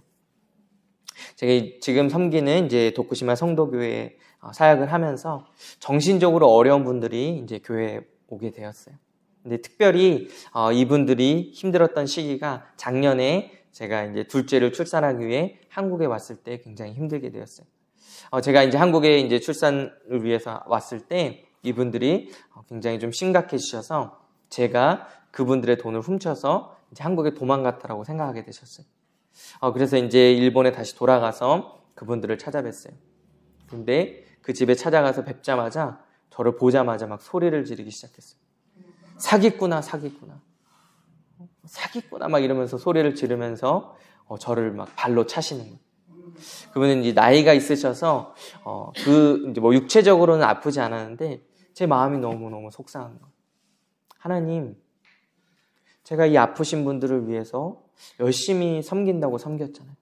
제가 지금 섬기는 이제 도쿠시마 성도교회에 사역을 하면서 정신적으로 어려운 분들이 이제 교회에 오게 되었어요. 근데 특별히 이분들이 힘들었던 시기가 작년에 제가 이제 둘째를 출산하기 위해 한국에 왔을 때 굉장히 힘들게 되었어요. 제가 이제 한국에 이제 출산을 위해서 왔을 때 이분들이 굉장히 좀 심각해지셔서 제가 그분들의 돈을 훔쳐서 이제 한국에 도망갔다라고 생각하게 되셨어요. 그래서 이제 일본에 다시 돌아가서 그분들을 찾아뵀어요. 근데 그 집에 찾아가서 뵙자마자 저를 보자마자 막 소리를 지르기 시작했어요. 사기꾼아, 사기꾼아. 사기꾼아 막 이러면서 소리를 지르면서 저를 막 발로 차시는 거예요. 그분은 이제 나이가 있으셔서 이제 뭐 육체적으로는 아프지 않았는데 제 마음이 너무너무 속상한 거예요. 하나님, 제가 이 아프신 분들을 위해서 열심히 섬긴다고 섬겼잖아요.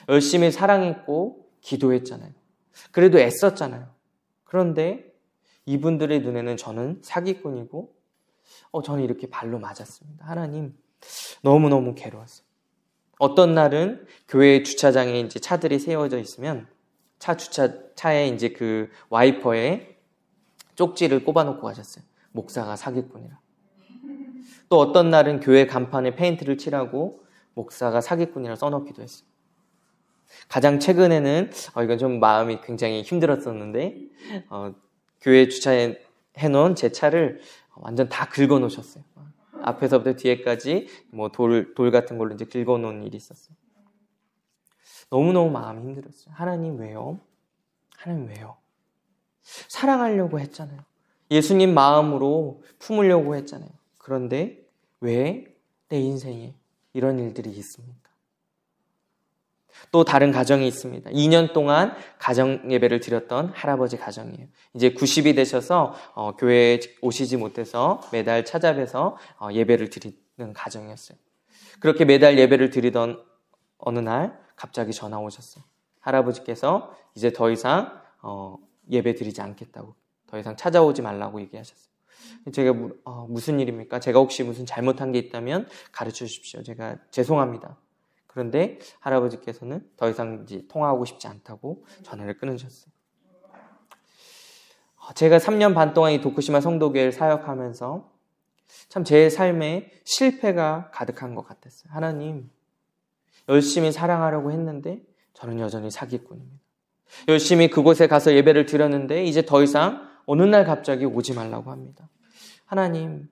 열심히 사랑했고 기도했잖아요. 그래도 애썼잖아요. 그런데 이분들의 눈에는 저는 사기꾼이고 저는 이렇게 발로 맞았습니다. 하나님, 너무너무 괴로웠어요. 어떤 날은 교회 주차장에 이제 차들이 세워져 있으면 차에 이제 그 와이퍼에 쪽지를 꼽아놓고 가셨어요. 목사가 사기꾼이라. 또 어떤 날은 교회 간판에 페인트를 칠하고 목사가 사기꾼이라 써놓기도 했어요. 가장 최근에는 이건 좀 마음이 굉장히 힘들었었는데 교회 주차해 놓은 제 차를 완전 다 긁어 놓으셨어요. 앞에서부터 뒤에까지 뭐 돌 같은 걸로 이제 긁어 놓은 일이 있었어요. 너무너무 마음이 힘들었어요. 하나님 왜요? 하나님 왜요? 사랑하려고 했잖아요. 예수님 마음으로 품으려고 했잖아요. 그런데 왜 내 인생에 이런 일들이 있습니까? 또 다른 가정이 있습니다. 2년 동안 가정 예배를 드렸던 할아버지 가정이에요. 이제 90이 되셔서 교회에 오시지 못해서 매달 찾아뵈서 예배를 드리는 가정이었어요. 그렇게 매달 예배를 드리던 어느 날 갑자기 전화 오셨어요. 할아버지께서 이제 더 이상 예배 드리지 않겠다고, 더 이상 찾아오지 말라고 얘기하셨어요. 제가 무슨 일입니까? 제가 혹시 무슨 잘못한 게 있다면 가르쳐 주십시오. 제가 죄송합니다. 그런데 할아버지께서는 더 이상 이제 통화하고 싶지 않다고 전화를 끊으셨어요. 제가 3년 반 동안 이 도쿠시마 성도교회를 사역하면서 참 제 삶에 실패가 가득한 것 같았어요. 하나님, 열심히 사랑하려고 했는데 저는 여전히 사기꾼입니다. 열심히 그곳에 가서 예배를 드렸는데 이제 더 이상 어느 날 갑자기 오지 말라고 합니다. 하나님,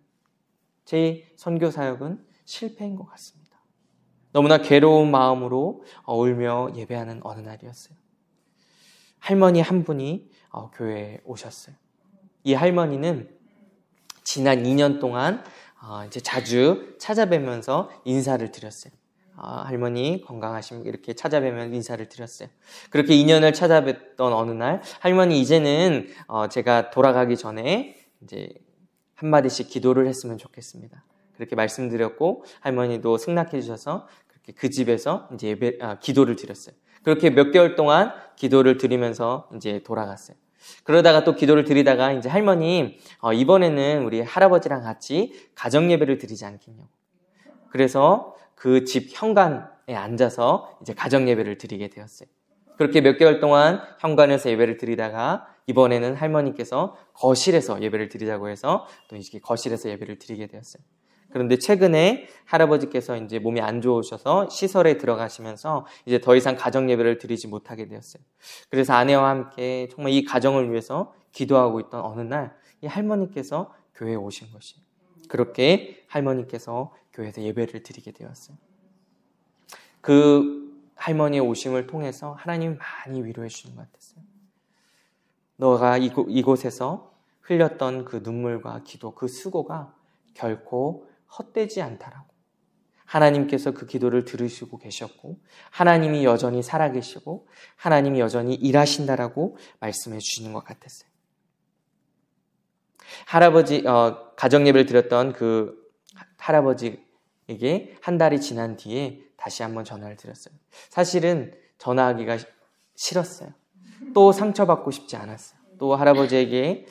제 선교 사역은 실패인 것 같습니다. 너무나 괴로운 마음으로 울며 예배하는 어느 날이었어요. 할머니 한 분이 교회에 오셨어요. 이 할머니는 지난 2년 동안 이제 자주 찾아뵈면서 인사를 드렸어요. 할머니 건강하시면 이렇게 찾아뵈면 인사를 드렸어요. 그렇게 2년을 찾아뵀던 어느 날 할머니 이제는 제가 돌아가기 전에 이제 한마디씩 기도를 했으면 좋겠습니다. 그렇게 말씀드렸고 할머니도 승낙해 주셔서 그렇게 그 집에서 이제 기도를 드렸어요. 그렇게 몇 개월 동안 기도를 드리면서 이제 돌아갔어요. 그러다가 또 기도를 드리다가 이제 할머니 이번에는 우리 할아버지랑 같이 가정 예배를 드리지 않겠냐고. 그래서 그 집 현관에 앉아서 이제 가정 예배를 드리게 되었어요. 그렇게 몇 개월 동안 현관에서 예배를 드리다가 이번에는 할머니께서 거실에서 예배를 드리자고 해서 또 이제 거실에서 예배를 드리게 되었어요. 그런데 최근에 할아버지께서 이제 몸이 안 좋으셔서 시설에 들어가시면서 이제 더 이상 가정 예배를 드리지 못하게 되었어요. 그래서 아내와 함께 정말 이 가정을 위해서 기도하고 있던 어느 날 이 할머니께서 교회에 오신 것이에요. 그렇게 할머니께서 교회에서 예배를 드리게 되었어요. 그 할머니의 오심을 통해서 하나님이 많이 위로해 주시는 것 같았어요. 너가 이곳에서 흘렸던 그 눈물과 기도, 그 수고가 결코 헛되지 않다라고. 하나님께서 그 기도를 들으시고 계셨고 하나님이 여전히 살아계시고 하나님이 여전히 일하신다라고 말씀해 주시는 것 같았어요. 할아버지 가정 예배를 드렸던 그 할아버지에게 한 달이 지난 뒤에 다시 한번 전화를 드렸어요. 사실은 전화하기가 싫었어요. 또 상처받고 싶지 않았어요. 또 할아버지에게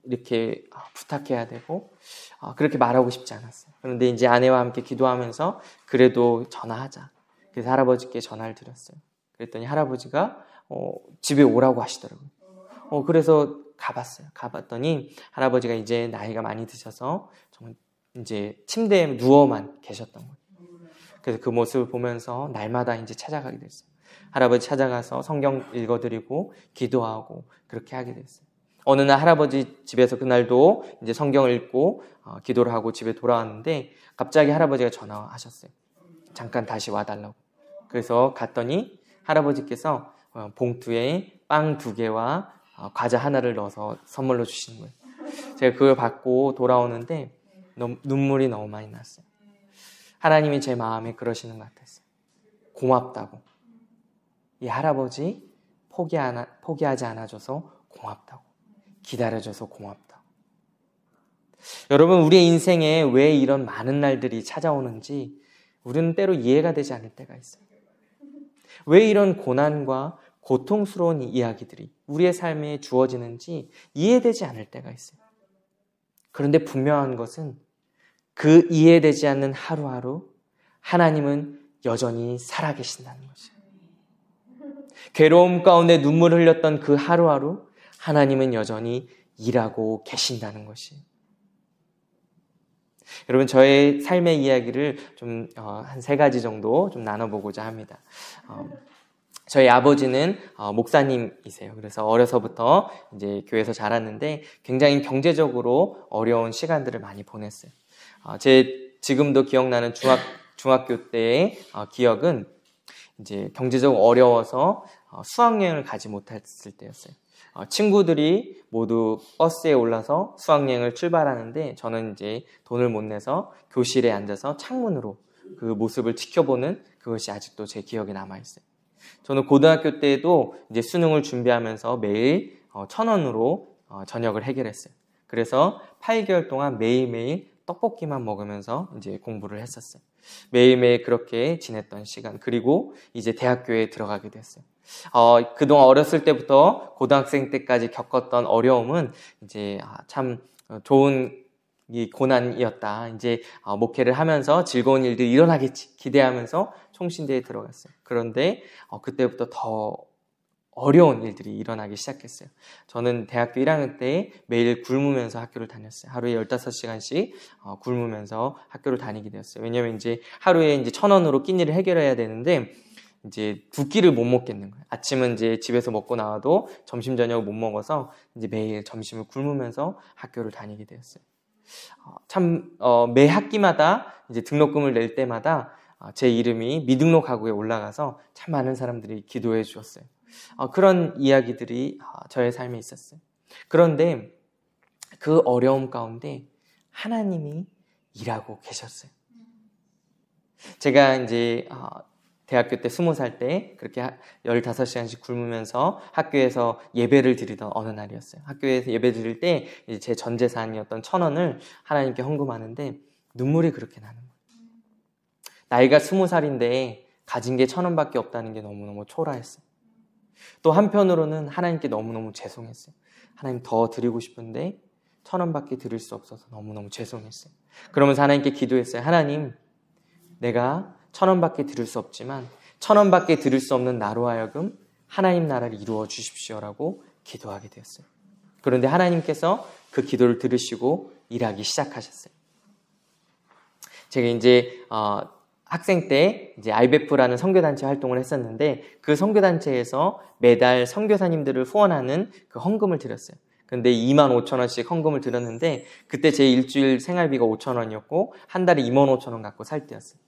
이렇게 부탁해야 되고 그렇게 말하고 싶지 않았어요. 그런데 이제 아내와 함께 기도하면서 그래도 전화하자. 그래서 할아버지께 전화를 드렸어요. 그랬더니 할아버지가 집에 오라고 하시더라고요. 그래서 가봤더니 할아버지가 이제 나이가 많이 드셔서 정말 이제 침대에 누워만 계셨던 거예요. 그래서 그 모습을 보면서 날마다 이제 찾아가게 됐어요. 할아버지 찾아가서 성경 읽어드리고 기도하고 그렇게 하게 됐어요. 어느 날 할아버지 집에서 그날도 이제 성경을 읽고 기도를 하고 집에 돌아왔는데 갑자기 할아버지가 전화하셨어요. 잠깐 다시 와달라고. 그래서 갔더니 할아버지께서 봉투에 빵 2개와 과자 하나를 넣어서 선물로 주시는 거예요. 제가 그걸 받고 돌아오는데 눈물이 너무 많이 났어요. 하나님이 제 마음에 그러시는 것 같았어요. 고맙다고. 이 할아버지 포기하지 않아줘서 고맙다고. 기다려줘서 고맙다고. 여러분, 우리의 인생에 왜 이런 많은 날들이 찾아오는지 우리는 때로 이해가 되지 않을 때가 있어요. 왜 이런 고난과 고통스러운 이야기들이 우리의 삶에 주어지는지 이해되지 않을 때가 있어요. 그런데 분명한 것은 그 이해되지 않는 하루하루 하나님은 여전히 살아계신다는 것이에요. 괴로움 가운데 눈물을 흘렸던 그 하루하루 하나님은 여전히 일하고 계신다는 것이에요. 여러분, 저의 삶의 이야기를 좀 한 3가지 정도 좀 나눠보고자 합니다. 저희 아버지는 목사님이세요. 그래서 어려서부터 이제 교회에서 자랐는데 굉장히 경제적으로 어려운 시간들을 많이 보냈어요. 제 지금도 기억나는 중학교 때의 기억은 이제 경제적으로 어려워서 수학여행을 가지 못했을 때였어요. 친구들이 모두 버스에 올라서 수학여행을 출발하는데 저는 이제 돈을 못 내서 교실에 앉아서 창문으로 그 모습을 지켜보는 그것이 아직도 제 기억에 남아있어요. 저는 고등학교 때에도 이제 수능을 준비하면서 매일 1,000원으로 저녁을 해결했어요. 그래서 8개월 동안 매일매일 떡볶이만 먹으면서 이제 공부를 했었어요. 매일매일 그렇게 지냈던 시간. 그리고 이제 대학교에 들어가게 됐어요. 그동안 어렸을 때부터 고등학생 때까지 겪었던 어려움은 이제 참 좋은 이 고난이었다. 이제 목회를 하면서 즐거운 일들이 일어나겠지 기대하면서 총신대에 들어갔어요. 그런데 그때부터 더 어려운 일들이 일어나기 시작했어요. 저는 대학교 1학년 때 매일 굶으면서 학교를 다녔어요. 하루에 15시간씩 굶으면서 학교를 다니게 되었어요. 왜냐면 이제 하루에 이제 1,000원으로 끼니를 해결해야 되는데 이제 2끼를 못 먹겠는 거예요. 아침은 이제 집에서 먹고 나와도 점심 저녁을 못 먹어서 이제 매일 점심을 굶으면서 학교를 다니게 되었어요. 참 매 학기마다 이제 등록금을 낼 때마다 제 이름이 미등록 가구에 올라가서 참 많은 사람들이 기도해 주었어요. 그런 이야기들이 저의 삶에 있었어요. 그런데 그 어려움 가운데 하나님이 일하고 계셨어요. 제가 이제 대학교 때 20살 때 그렇게 15시간씩 굶으면서 학교에서 예배를 드리던 어느 날이었어요. 학교에서 예배 드릴 때 제 전 재산이었던 1,000원을 하나님께 헌금하는데 눈물이 그렇게 나는 거예요. 나이가 20살인데 가진 게 1,000원밖에 없다는 게 너무너무 초라했어요. 또 한편으로는 하나님께 너무너무 죄송했어요. 하나님 더 드리고 싶은데 1,000원밖에 드릴 수 없어서 너무너무 죄송했어요. 그러면서 하나님께 기도했어요. 하나님, 내가 1,000원밖에 드릴 수 없지만 1,000원밖에 드릴 수 없는 나로 하여금 하나님 나라를 이루어 주십시오라고 기도하게 되었어요. 그런데 하나님께서 그 기도를 들으시고 일하기 시작하셨어요. 제가 이제 학생 때 이제 IBF라는 선교단체 활동을 했었는데 그 선교단체에서 매달 선교사님들을 후원하는 그 헌금을 드렸어요. 근데 25,000원씩 헌금을 드렸는데 그때 제 일주일 생활비가 5,000원이었고 한 달에 25,000원 갖고 살 때였어요.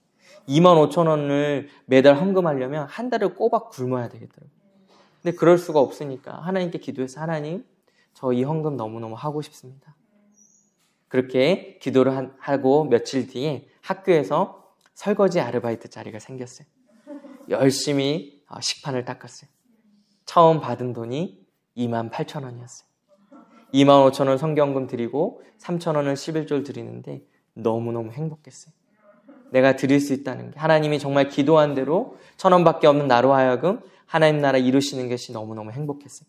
25,000원을 매달 헌금하려면 한 달을 꼬박 굶어야 되겠더라고요. 근데 그럴 수가 없으니까 하나님께 기도해서 하나님, 저 이 헌금 너무너무 하고 싶습니다. 그렇게 기도를 하고 며칠 뒤에 학교에서 설거지 아르바이트 자리가 생겼어요. 열심히 식판을 닦았어요. 처음 받은 돈이 28,000원이었어요. 25,000원 성경금 드리고 3,000원을 11조를 드리는데 너무너무 행복했어요. 내가 드릴 수 있다는 게 하나님이 정말 기도한 대로 1,000원밖에 없는 나로 하여금 하나님 나라 이루시는 것이 너무너무 행복했어요.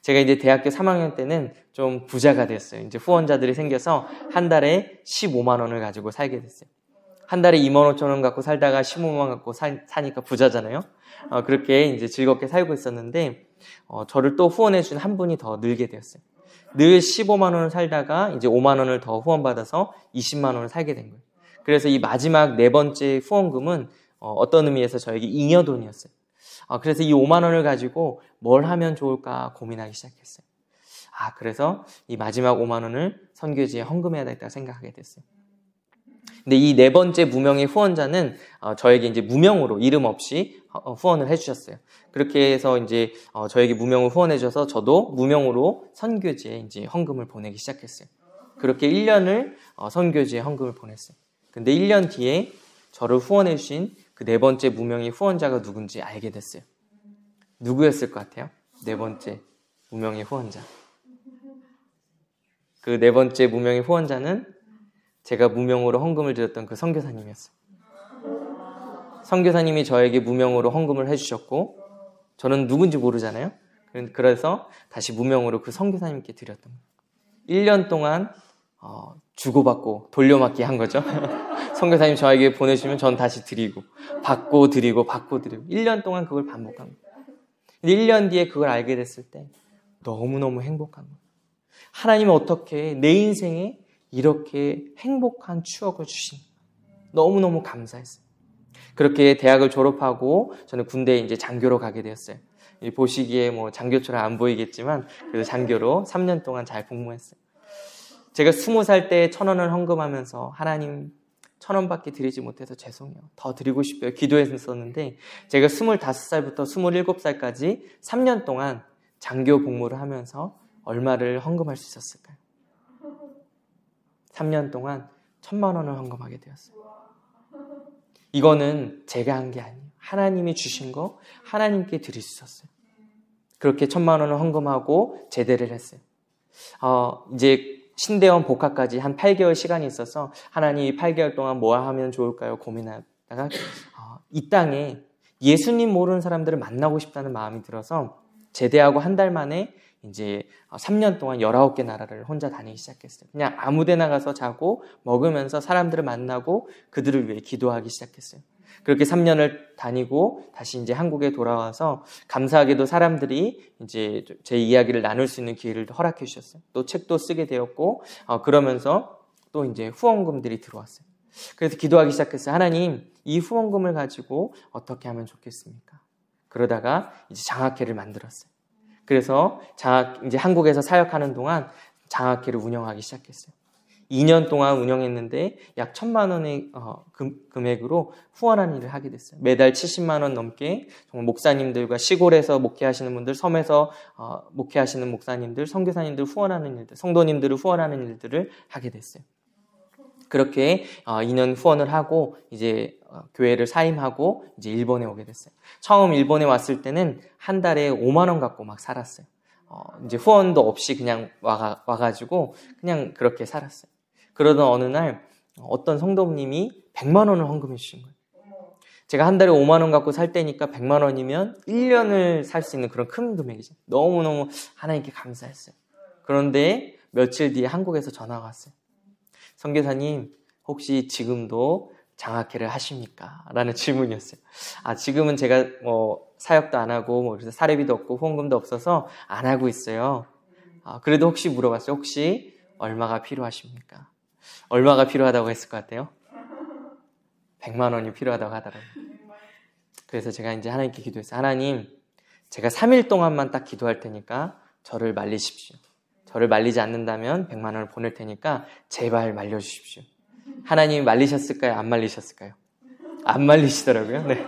제가 이제 대학교 3학년 때는 좀 부자가 됐어요. 이제 후원자들이 생겨서 한 달에 15만 원을 가지고 살게 됐어요. 한 달에 25,000원 갖고 살다가 15만 원 갖고 사니까 부자잖아요. 그렇게 이제 즐겁게 살고 있었는데 저를 또 후원해 준 한 분이 더 늘게 되었어요. 늘 15만 원을 살다가 이제 5만 원을 더 후원받아서 20만 원을 살게 된 거예요. 그래서 이 마지막 4번째 후원금은 어떤 의미에서 저에게 잉여돈이었어요. 그래서 이 5만 원을 가지고 뭘 하면 좋을까 고민하기 시작했어요. 그래서 이 마지막 5만 원을 선교지에 헌금해야 되겠다 생각하게 됐어요. 근데 이 4번째 무명의 후원자는 저에게 이제 무명으로 이름 없이 후원을 해주셨어요. 그렇게 해서 이제 저에게 무명을 후원해줘서 저도 무명으로 선교지에 이제 헌금을 보내기 시작했어요. 그렇게 1년을 선교지에 헌금을 보냈어요. 근데 1년 뒤에 저를 후원해주신 그 4번째 무명의 후원자가 누군지 알게 됐어요. 누구였을 것 같아요? 네 번째 무명의 후원자. 그 네 번째 무명의 후원자는 제가 무명으로 헌금을 드렸던 그 선교사님이었어요. 선교사님이 저에게 무명으로 헌금을 해주셨고 저는 누군지 모르잖아요. 그래서 다시 무명으로 그 선교사님께 드렸던 거예요. 1년 동안 주고받고 돌려막기 한 거죠. 선교사님 저에게 보내주시면 전 다시 드리고 받고 드리고 받고 드리고 1년 동안 그걸 반복한 거예요. 근데 1년 뒤에 그걸 알게 됐을 때 너무너무 행복한 거예요. 하나님은 어떻게 내 인생에 이렇게 행복한 추억을 주신 거예요. 너무너무 감사했어요. 그렇게 대학을 졸업하고 저는 군대에 이제 장교로 가게 되었어요. 보시기에 뭐 장교처럼 안 보이겠지만 그래도 장교로 3년 동안 잘 복무했어요. 제가 20살 때 1,000원을 헌금하면서 하나님 1,000원밖에 드리지 못해서 죄송해요. 더 드리고 싶어요. 기도했었는데 제가 25살부터 27살까지 3년 동안 장교 복무를 하면서 얼마를 헌금할 수 있었을까요? 3년 동안 1,000만 원을 헌금하게 되었어요. 이거는 제가 한 게 아니에요. 하나님이 주신 거 하나님께 드릴 수 있었어요. 그렇게 1,000만 원을 헌금하고 제대를 했어요. 이제 신대원 복학까지 한 8개월 시간이 있어서 하나님 이 8개월 동안 뭐 하면 좋을까요? 고민하다가 이 땅에 예수님 모르는 사람들을 만나고 싶다는 마음이 들어서 제대하고 한 달 만에 이제 3년 동안 19개 나라를 혼자 다니기 시작했어요. 그냥 아무 데나 가서 자고 먹으면서 사람들을 만나고 그들을 위해 기도하기 시작했어요. 그렇게 3년을 다니고 다시 이제 한국에 돌아와서 감사하게도 사람들이 이제 제 이야기를 나눌 수 있는 기회를 허락해 주셨어요. 또 책도 쓰게 되었고 그러면서 또 이제 후원금들이 들어왔어요. 그래서 기도하기 시작했어요. 하나님, 이 후원금을 가지고 어떻게 하면 좋겠습니까? 그러다가 이제 장학회를 만들었어요. 그래서 이제 한국에서 사역하는 동안 장학회를 운영하기 시작했어요. 2년 동안 운영했는데 약 1,000만 원의 금액으로 후원하는 일을 하게 됐어요. 매달 70만 원 넘게 정말 목사님들과 시골에서 목회하시는 분들, 섬에서 목회하시는 목사님들, 선교사님들 후원하는 일들, 성도님들을 후원하는 일들을 하게 됐어요. 그렇게 2년 후원을 하고 이제 교회를 사임하고 이제 일본에 오게 됐어요. 처음 일본에 왔을 때는 한 달에 5만 원 갖고 막 살았어요. 이제 후원도 없이 그냥 와가지고 그냥 그렇게 살았어요. 그러던 어느 날 어떤 성도님이 100만 원을 헌금해 주신 거예요. 제가 한 달에 5만 원 갖고 살 때니까 100만 원이면 1년을 살 수 있는 그런 큰 금액이죠. 너무너무 하나님께 감사했어요. 그런데 며칠 뒤에 한국에서 전화가 왔어요. 선교사님, 혹시 지금도 장학회를 하십니까? 라는 질문이었어요. 지금은 제가 사역도 안 하고 그래서 사례비도 없고 후원금도 없어서 안 하고 있어요. 그래도 혹시 물어봤어요. 혹시 얼마가 필요하십니까? 얼마가 필요하다고 했을 것 같아요? 100만 원이 필요하다고 하더라고요. 그래서 제가 이제 하나님께 기도했어요. 하나님, 제가 3일 동안만 딱 기도할 테니까 저를 말리십시오. 저를 말리지 않는다면 100만 원을 보낼 테니까 제발 말려주십시오. 하나님이 말리셨을까요? 안 말리셨을까요? 안 말리시더라고요. 네.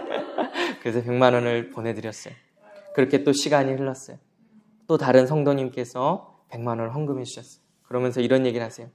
그래서 100만 원을 보내드렸어요. 그렇게 또 시간이 흘렀어요. 또 다른 성도님께서 100만 원을 헌금해 주셨어요. 그러면서 이런 얘기를 하세요.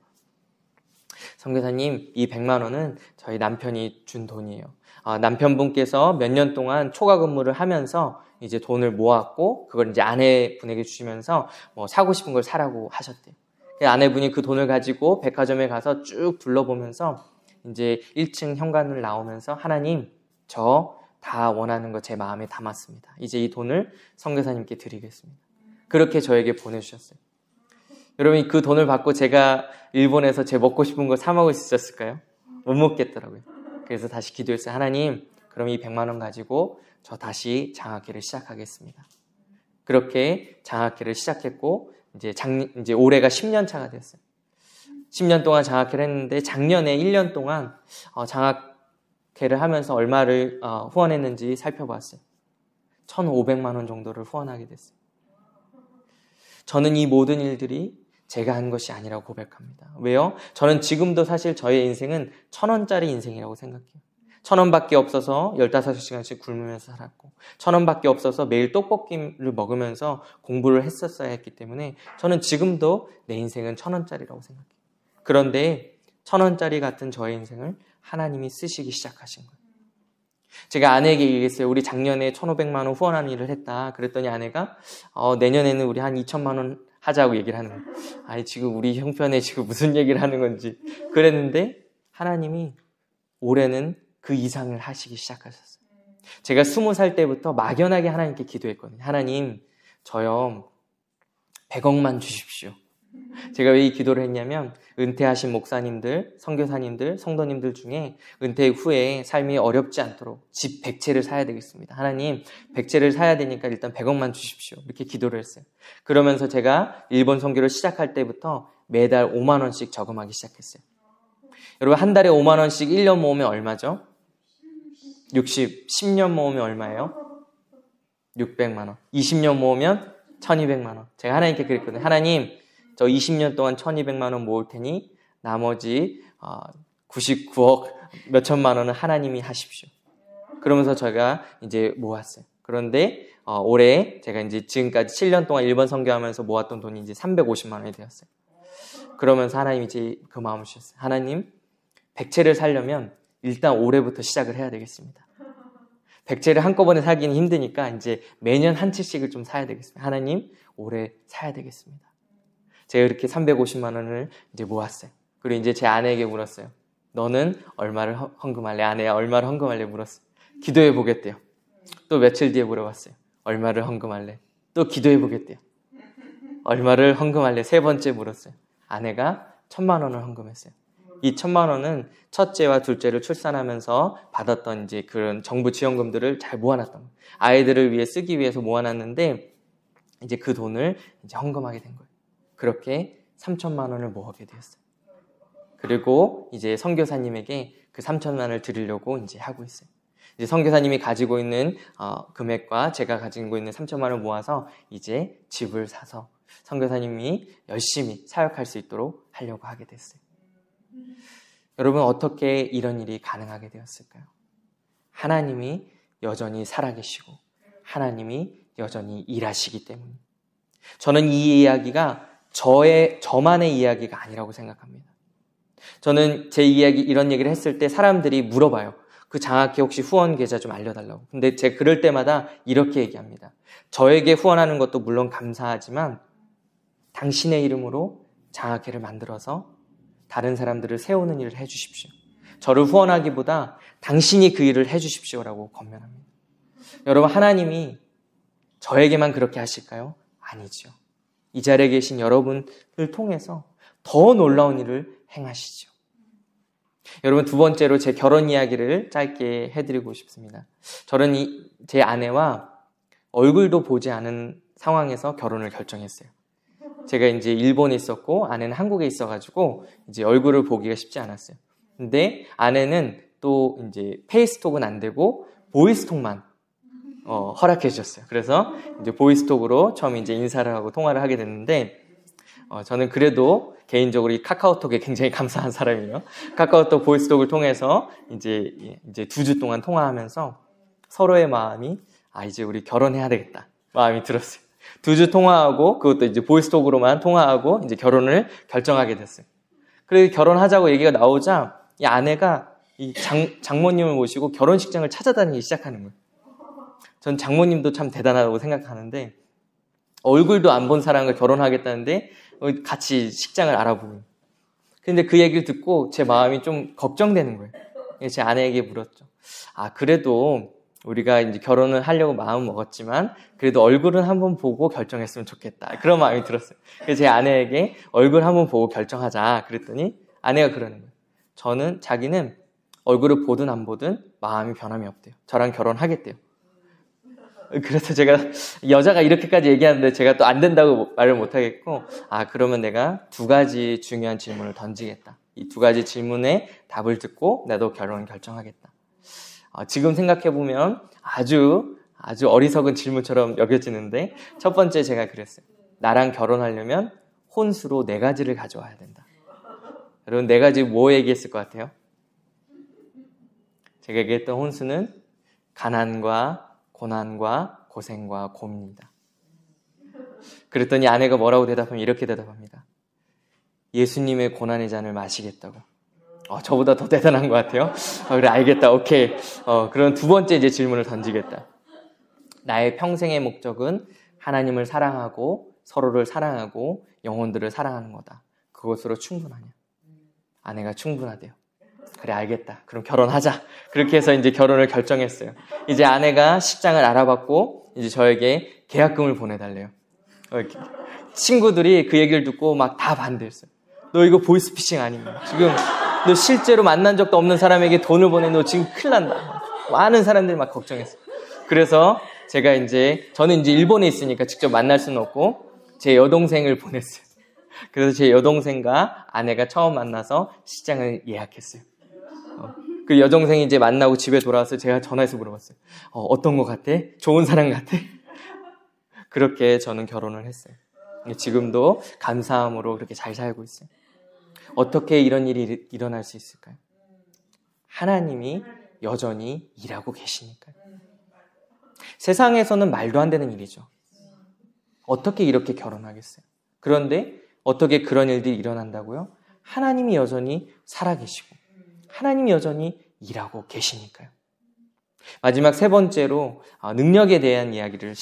선교사님, 이 100만 원은 저희 남편이 준 돈이에요. 남편분께서 몇 년 동안 초과 근무를 하면서 이제 돈을 모았고 그걸 이제 아내분에게 주시면서 뭐 사고 싶은 걸 사라고 하셨대요. 아내분이 그 돈을 가지고 백화점에 가서 쭉 둘러보면서 이제 1층 현관을 나오면서 하나님, 저 다 원하는 거 제 마음에 담았습니다. 이제 이 돈을 선교사님께 드리겠습니다. 그렇게 저에게 보내주셨어요. 여러분, 그 돈을 받고 제가 일본에서 제 먹고 싶은 거 사 먹을 수 있었을까요? 못 먹겠더라고요. 그래서 다시 기도했어요. 하나님, 그럼 이 100만 원 가지고 저 다시 장학회를 시작하겠습니다. 그렇게 장학회를 시작했고 이제 올해가 10년 차가 됐어요. 10년 동안 장학회를 했는데 작년에 1년 동안 장학회를 하면서 얼마를 후원했는지 살펴봤어요. 1,500만 원 정도를 후원하게 됐어요. 저는 이 모든 일들이 제가 한 것이 아니라고 고백합니다. 왜요? 저는 지금도 사실 저의 인생은 1,000원짜리 인생이라고 생각해요. 1,000원밖에 없어서 15시간씩 굶으면서 살았고 1,000원밖에 없어서 매일 떡볶이를 먹으면서 공부를 했었어야 했기 때문에 저는 지금도 내 인생은 1,000원짜리라고 생각해요. 그런데 1,000원짜리 같은 저의 인생을 하나님이 쓰시기 시작하신 거예요. 제가 아내에게 얘기했어요. 우리 작년에 1,500만 원 후원하는 일을 했다. 그랬더니 아내가 내년에는 우리 한 2,000만 원 하자고 얘기를 하는 거예요. 아니 지금 우리 형편에 지금 무슨 얘기를 하는 건지 그랬는데 하나님이 올해는 그 이상을 하시기 시작하셨어요. 제가 20살 때부터 막연하게 하나님께 기도했거든요. 하나님 저요 100억만 주십시오. 제가 왜 이 기도를 했냐면 은퇴하신 목사님들, 선교사님들, 성도님들 중에 은퇴 후에 삶이 어렵지 않도록 집 100채를 사야 되겠습니다. 하나님 100채를 사야 되니까 일단 100억만 주십시오. 이렇게 기도를 했어요. 그러면서 제가 일본 선교를 시작할 때부터 매달 5만 원씩 저금하기 시작했어요. 여러분 한 달에 5만 원씩 1년 모으면 얼마죠? 10년 모으면 얼마예요? 600만 원. 20년 모으면 1200만 원. 제가 하나님께 그랬거든요. 하나님 저 20년 동안 1200만 원 모을 테니 나머지 99억 몇천만 원은 하나님이 하십시오. 그러면서 제가 이제 모았어요. 그런데 올해 제가 이제 지금까지 7년 동안 일본 선교하면서 모았던 돈이 이제 350만 원이 되었어요. 그러면서 하나님이 이제 그 마음을 주셨어요. 하나님 100채를 살려면 일단 올해부터 시작을 해야 되겠습니다. 100채를 한꺼번에 사기는 힘드니까 이제 매년 한 채씩을 좀 사야 되겠습니다. 하나님 올해 사야 되겠습니다. 제가 이렇게 350만 원을 이제 모았어요. 그리고 이제 제 아내에게 물었어요. 너는 얼마를 헌금할래? 아내야 얼마를 헌금할래? 물었어요. 기도해 보겠대요. 또 며칠 뒤에 물어봤어요. 얼마를 헌금할래? 또 기도해 보겠대요. 얼마를 헌금할래? 세 번째 물었어요. 아내가 1,000만 원을 헌금했어요. 이 1,000만 원은 첫째와 둘째를 출산하면서 받았던 이제 그런 정부 지원금들을 잘 모아놨던 거예요. 아이들을 위해 쓰기 위해서 모아놨는데 이제 그 돈을 이제 헌금하게 된 거예요. 그렇게 3,000만 원을 모으게 되었어요. 그리고 이제 선교사님에게 그 3,000만 원을 드리려고 이제 하고 있어요. 이제 선교사님이 가지고 있는 금액과 제가 가지고 있는 3,000만 원을 모아서 이제 집을 사서 선교사님이 열심히 사역할 수 있도록 하려고 하게 됐어요. 여러분 어떻게 이런 일이 가능하게 되었을까요? 하나님이 여전히 살아계시고 하나님이 여전히 일하시기 때문에. 저는 이 이야기가 저만의 이야기가 아니라고 생각합니다. 저는 제 이야기 이런 얘기를 했을 때 사람들이 물어봐요. 그 장학회 혹시 후원 계좌 좀 알려달라고. 근데 제가 그럴 때마다 이렇게 얘기합니다. 저에게 후원하는 것도 물론 감사하지만 당신의 이름으로 장학회를 만들어서 다른 사람들을 세우는 일을 해주십시오. 저를 후원하기보다 당신이 그 일을 해주십시오라고 권면합니다. 여러분 하나님이 저에게만 그렇게 하실까요? 아니죠. 이 자리에 계신 여러분을 통해서 더 놀라운 일을 행하시죠. 여러분 두 번째로 제 결혼 이야기를 짧게 해드리고 싶습니다. 저는 제 아내와 얼굴도 보지 않은 상황에서 결혼을 결정했어요. 제가 이제 일본에 있었고 아내는 한국에 있어가지고 이제 얼굴을 보기가 쉽지 않았어요. 근데 아내는 또 이제 페이스톡은 안 되고 보이스톡만 허락해 주셨어요. 그래서 이제 보이스톡으로 처음 이제 인사를 하고 통화를 하게 됐는데 저는 그래도 개인적으로 이 카카오톡에 굉장히 감사한 사람이에요. 카카오톡 보이스톡을 통해서 이제 2주 동안 통화하면서 서로의 마음이 이제 우리 결혼해야 되겠다 마음이 들었어요. 2주 통화하고 그것도 이제 보이스톡으로만 통화하고 이제 결혼을 결정하게 됐어요. 그래서 결혼하자고 얘기가 나오자 이 아내가 이 장모님을 모시고 결혼식장을 찾아다니기 시작하는 거예요. 전 장모님도 참 대단하다고 생각하는데 얼굴도 안 본 사람과 결혼하겠다는데 같이 식장을 알아보고. 근데 그 얘기를 듣고 제 마음이 좀 걱정되는 거예요. 제 아내에게 물었죠. 그래도 우리가 이제 결혼을 하려고 마음 먹었지만 그래도 얼굴은 한번 보고 결정했으면 좋겠다. 그런 마음이 들었어요. 그래서 제 아내에게 얼굴 한번 보고 결정하자. 그랬더니 아내가 그러는 거예요. 자기는 얼굴을 보든 안 보든 마음이 변함이 없대요. 저랑 결혼하겠대요. 그래서 제가 여자가 이렇게까지 얘기하는데 제가 또 안 된다고 말을 못 하겠고 그러면 내가 2가지 중요한 질문을 던지겠다. 이 2가지 질문에 답을 듣고 나도 결혼을 결정하겠다. 지금 생각해보면 아주 어리석은 질문처럼 여겨지는데 첫 번째 제가 그랬어요. 나랑 결혼하려면 혼수로 4가지를 가져와야 된다. 여러분 4가지 뭐 얘기했을 것 같아요? 제가 얘기했던 혼수는 가난과 고난과 고생과 고민이다. 그랬더니 아내가 뭐라고 대답하면 이렇게 대답합니다. 예수님의 고난의 잔을 마시겠다고. 저보다 더 대단한 것 같아요. 그래, 알겠다. 오케이. 그럼 두 번째 이제 질문을 던지겠다. 나의 평생의 목적은 하나님을 사랑하고 서로를 사랑하고 영혼들을 사랑하는 거다. 그것으로 충분하냐? 아내가 충분하대요. 그래, 알겠다. 그럼 결혼하자. 그렇게 해서 이제 결혼을 결정했어요. 이제 아내가 식장을 알아봤고 이제 저에게 계약금을 보내달래요. 친구들이 그 얘기를 듣고 막 다 반대했어요. 너 이거 보이스피싱 아니냐? 지금 너 실제로 만난 적도 없는 사람에게 돈을 보내. 너 지금 큰일 난다. 많은 사람들이 막 걱정했어요. 그래서 저는 이제 일본에 있으니까 직접 만날 수는 없고 제 여동생을 보냈어요. 그래서 제 여동생과 아내가 처음 만나서 식장을 예약했어요. 그 여동생이 이제 만나고 집에 돌아와서 제가 전화해서 물어봤어요. 어떤 거 같아? 좋은 사람 같아? 그렇게 저는 결혼을 했어요. 지금도 감사함으로 그렇게 잘 살고 있어요. 어떻게 이런 일이 일어날 수 있을까요? 하나님이 여전히 일하고 계시니까요. 세상에서는 말도 안 되는 일이죠. 어떻게 이렇게 결혼하겠어요? 그런데 어떻게 그런 일들이 일어난다고요? 하나님이 여전히 살아계시고 하나님이 여전히 일하고 계시니까요. 마지막 세 번째로 능력에 대한 이야기를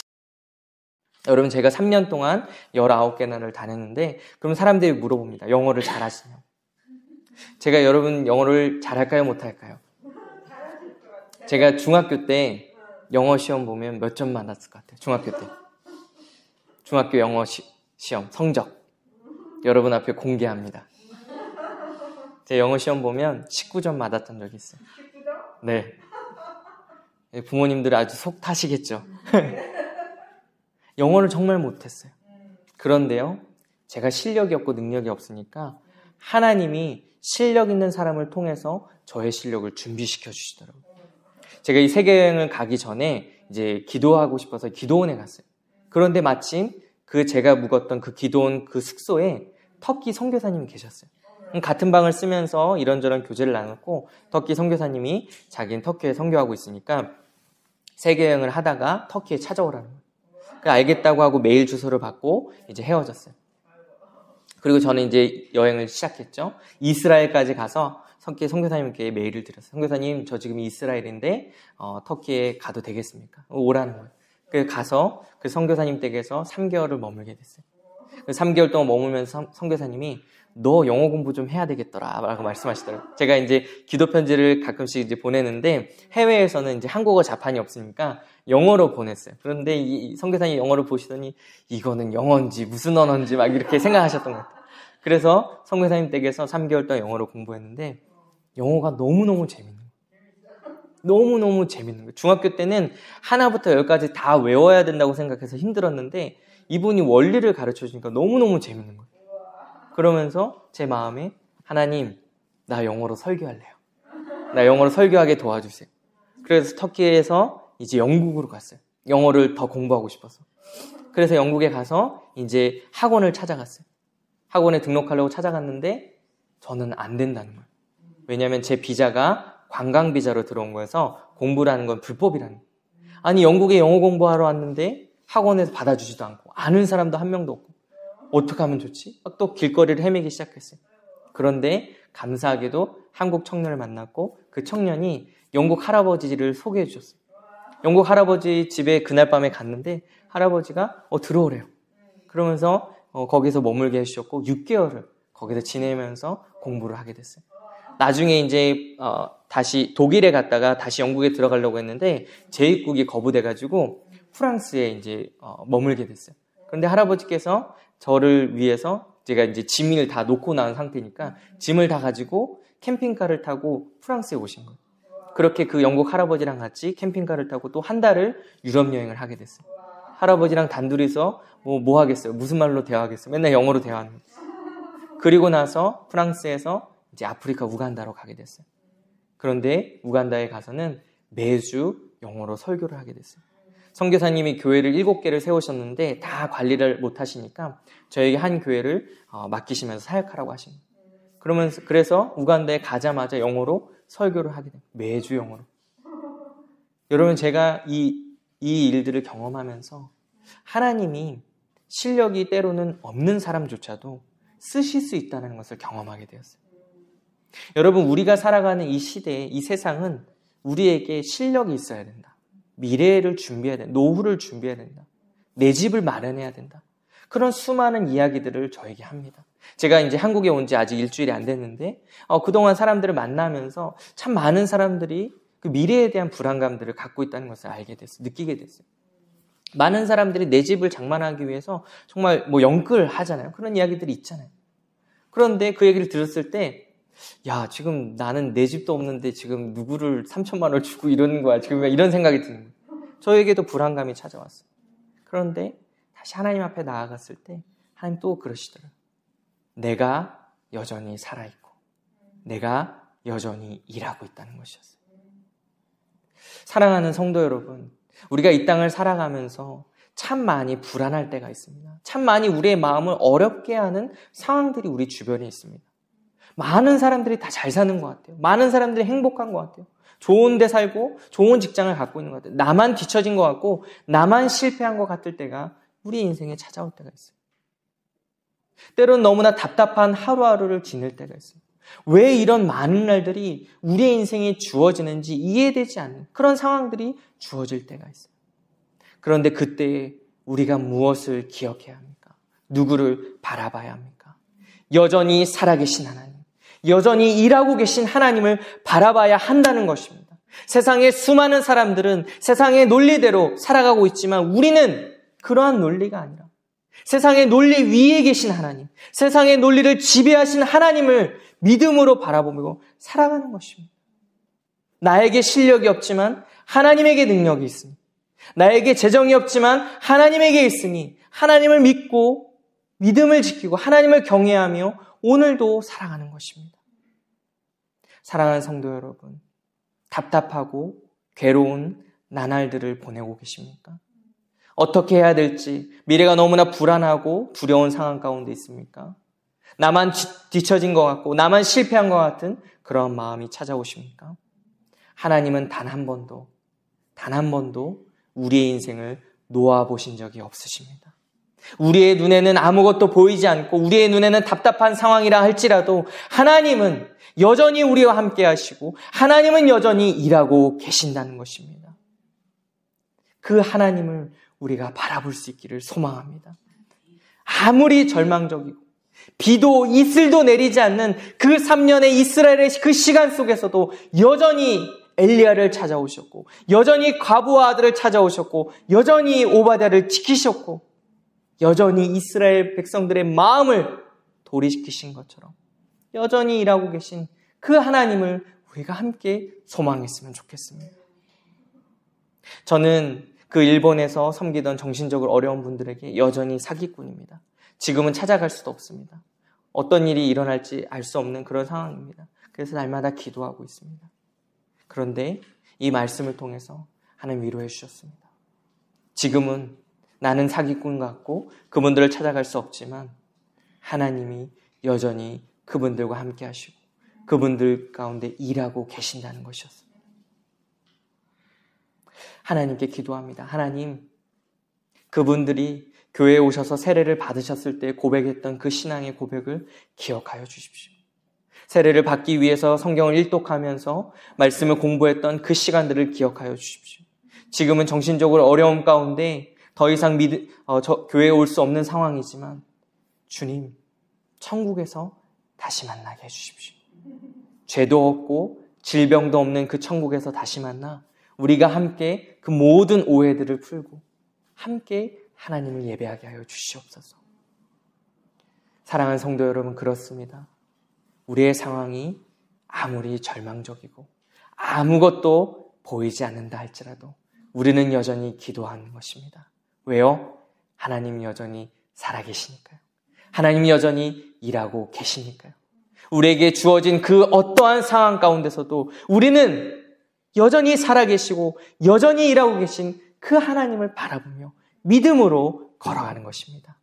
여러분 제가 3년 동안 19개 나라를 다녔는데 그럼 사람들이 물어봅니다. 영어를 잘하시냐고. 제가 여러분 영어를 잘할까요? 못할까요? 제가 중학교 때 영어 시험 보면 몇 점 받았을 것 같아요? 중학교 때. 중학교 영어 시험 성적 여러분 앞에 공개합니다. 제 영어 시험 보면 19점 맞았던 적이 있어요. 19점? 네. 부모님들 아주 속 타시겠죠. 영어를 정말 못했어요. 그런데요, 제가 실력이 없고 능력이 없으니까 하나님이 실력 있는 사람을 통해서 저의 실력을 준비시켜 주시더라고요. 제가 이 세계여행을 가기 전에 이제 기도하고 싶어서 기도원에 갔어요. 그런데 마침 제가 묵었던 그 기도원 그 숙소에 터키 선교사님이 계셨어요. 같은 방을 쓰면서 이런저런 교제를 나눴고 터키 선교사님이 자기는 터키에 선교하고 있으니까 세계여행을 하다가 터키에 찾아오라는 거예요. 알겠다고 하고 메일 주소를 받고 이제 헤어졌어요. 그리고 저는 이제 여행을 시작했죠. 이스라엘까지 가서 터키 선교사님께 메일을 드렸어요. 선교사님, 저 지금 이스라엘인데 터키에 가도 되겠습니까? 오라는 거예요. 그래서 가서 그 선교사님 댁에서 3개월을 머물게 됐어요. 3개월 동안 머물면서 선교사님이 너 영어 공부 좀 해야 되겠더라 라고 말씀하시더라고요. 제가 이제 기도 편지를 가끔씩 이제 보내는데 해외에서는 이제 한국어 자판이 없으니까 영어로 보냈어요. 그런데 이 선교사님이 영어를 보시더니 이거는 영어인지 무슨 언어인지 막 이렇게 생각하셨던 것 같아요. 그래서 선교사님 댁에서 3개월 동안 영어로 공부했는데 영어가 너무너무 재밌는 거예요. 너무너무 재밌는 거예요. 중학교 때는 하나부터 열까지 다 외워야 된다고 생각해서 힘들었는데 이분이 원리를 가르쳐 주니까 너무너무 재밌는 거예요. 그러면서 제 마음에 하나님, 나 영어로 설교할래요. 나 영어로 설교하게 도와주세요. 그래서 터키에서 이제 영국으로 갔어요. 영어를 더 공부하고 싶어서. 그래서 영국에 가서 이제 학원을 찾아갔어요. 학원에 등록하려고 찾아갔는데 저는 안 된다는 거예요. 왜냐하면 제 비자가 관광 비자로 들어온 거여서 공부를 하는 건 불법이라는 거예요. 아니 영국에 영어 공부하러 왔는데 학원에서 받아주지도 않고 아는 사람도 한 명도 없고 어떻게 하면 좋지? 또 길거리를 헤매기 시작했어요. 그런데 감사하게도 한국 청년을 만났고 그 청년이 영국 할아버지를 소개해 주셨어요. 영국 할아버지 집에 그날 밤에 갔는데 할아버지가 들어오래요. 그러면서 거기서 머물게 해주셨고 6개월을 거기서 지내면서 공부를 하게 됐어요. 나중에 이제 다시 독일에 갔다가 다시 영국에 들어가려고 했는데 재입국이 거부돼가지고 프랑스에 이제 머물게 됐어요. 그런데 할아버지께서 저를 위해서 제가 이제 짐을 다 놓고 나온 상태니까 짐을 다 가지고 캠핑카를 타고 프랑스에 오신 거예요. 그렇게 그 영국 할아버지랑 같이 캠핑카를 타고 또 한 달을 유럽 여행을 하게 됐어요. 할아버지랑 단둘이서 뭐 하겠어요? 무슨 말로 대화하겠어요? 맨날 영어로 대화하는 거예요. 그리고 나서 프랑스에서 이제 아프리카 우간다로 가게 됐어요. 그런데 우간다에 가서는 매주 영어로 설교를 하게 됐어요. 선교사님이 교회를 7개를 세우셨는데 다 관리를 못 하시니까 저에게 한 교회를 맡기시면서 사역하라고 하신 거예요. 그래서 우간다에 가자마자 영어로 설교를 하게 돼요. 매주 영어로. 여러분 제가 이 일들을 경험하면서 하나님이 실력이 때로는 없는 사람조차도 쓰실 수 있다는 것을 경험하게 되었어요. 여러분, 우리가 살아가는 이 시대에, 이 세상은 우리에게 실력이 있어야 된다. 미래를 준비해야 된다. 노후를 준비해야 된다. 내 집을 마련해야 된다. 그런 수많은 이야기들을 저에게 합니다. 제가 이제 한국에 온 지 아직 일주일이 안 됐는데 그동안 사람들을 만나면서 참 많은 사람들이 그 미래에 대한 불안감들을 갖고 있다는 것을 알게 됐어요. 느끼게 됐어요. 많은 사람들이 내 집을 장만하기 위해서 정말 영끌 하잖아요. 그런 이야기들이 있잖아요. 그런데 그 얘기를 들었을 때, 야, 지금 나는 내 집도 없는데 지금 누구를 3천만 원을 주고 이러는 거야. 지금 이런 생각이 드는 거예요. 저에게도 불안감이 찾아왔어요. 그런데 다시 하나님 앞에 나아갔을 때 하나님 또 그러시더라고요. 내가 여전히 살아있고 내가 여전히 일하고 있다는 것이었어요. 사랑하는 성도 여러분, 우리가 이 땅을 살아가면서 참 많이 불안할 때가 있습니다. 참 많이 우리의 마음을 어렵게 하는 상황들이 우리 주변에 있습니다. 많은 사람들이 다 잘 사는 것 같아요. 많은 사람들이 행복한 것 같아요. 좋은 데 살고 좋은 직장을 갖고 있는 것 같아요. 나만 뒤처진 것 같고 나만 실패한 것 같을 때가 우리 인생에 찾아올 때가 있어요. 때로는 너무나 답답한 하루하루를 지낼 때가 있어요. 왜 이런 많은 날들이 우리의 인생에 주어지는지 이해되지 않는 그런 상황들이 주어질 때가 있어요. 그런데 그때에 우리가 무엇을 기억해야 합니까? 누구를 바라봐야 합니까? 여전히 살아계신 하나님, 여전히 일하고 계신 하나님을 바라봐야 한다는 것입니다. 세상의 수많은 사람들은 세상의 논리대로 살아가고 있지만 우리는 그러한 논리가 아니라 세상의 논리 위에 계신 하나님, 세상의 논리를 지배하신 하나님을 믿음으로 바라보며 살아가는 것입니다. 나에게 실력이 없지만 하나님에게 능력이 있습니다. 나에게 재정이 없지만 하나님에게 있으니 하나님을 믿고 믿음을 지키고 하나님을 경외하며 오늘도 살아가는 것입니다. 사랑하는 성도 여러분, 답답하고 괴로운 나날들을 보내고 계십니까? 어떻게 해야 될지 미래가 너무나 불안하고 두려운 상황 가운데 있습니까? 나만 뒤처진 것 같고 나만 실패한 것 같은 그런 마음이 찾아오십니까? 하나님은 단 한 번도 우리의 인생을 놓아보신 적이 없으십니다. 우리의 눈에는 아무것도 보이지 않고 우리의 눈에는 답답한 상황이라 할지라도 하나님은 여전히 우리와 함께 하시고 하나님은 여전히 일하고 계신다는 것입니다. 그 하나님을 우리가 바라볼 수 있기를 소망합니다. 아무리 절망적이고 비도 이슬도 내리지 않는 그 3년의 이스라엘의 그 시간 속에서도 여전히 엘리야를 찾아오셨고 여전히 과부와 아들을 찾아오셨고 여전히 오바댜를 지키셨고 여전히 이스라엘 백성들의 마음을 도리시키신 것처럼 여전히 일하고 계신 그 하나님을 우리가 함께 소망했으면 좋겠습니다. 저는 그 일본에서 섬기던 정신적으로 어려운 분들에게 여전히 사기꾼입니다. 지금은 찾아갈 수도 없습니다. 어떤 일이 일어날지 알 수 없는 그런 상황입니다. 그래서 날마다 기도하고 있습니다. 그런데 이 말씀을 통해서 하나님 위로해 주셨습니다. 지금은 나는 사기꾼 같고 그분들을 찾아갈 수 없지만 하나님이 여전히 그분들과 함께 하시고 그분들 가운데 일하고 계신다는 것이었습니다. 하나님께 기도합니다. 하나님, 그분들이 교회에 오셔서 세례를 받으셨을 때 고백했던 그 신앙의 고백을 기억하여 주십시오. 세례를 받기 위해서 성경을 일독하면서 말씀을 공부했던 그 시간들을 기억하여 주십시오. 지금은 정신적으로 어려움 가운데 더 이상 교회에 올 수 없는 상황이지만 주님, 천국에서 다시 만나게 해주십시오. 죄도 없고 질병도 없는 그 천국에서 다시 만나 우리가 함께 그 모든 오해들을 풀고 함께 하나님을 예배하게 하여 주시옵소서. 사랑하는 성도 여러분, 그렇습니다. 우리의 상황이 아무리 절망적이고 아무것도 보이지 않는다 할지라도 우리는 여전히 기도하는 것입니다. 왜요? 하나님이 여전히 살아계시니까요. 하나님이 여전히 일하고 계시니까요. 우리에게 주어진 그 어떠한 상황 가운데서도 우리는 여전히 살아계시고 여전히 일하고 계신 그 하나님을 바라보며 믿음으로 걸어가는 것입니다.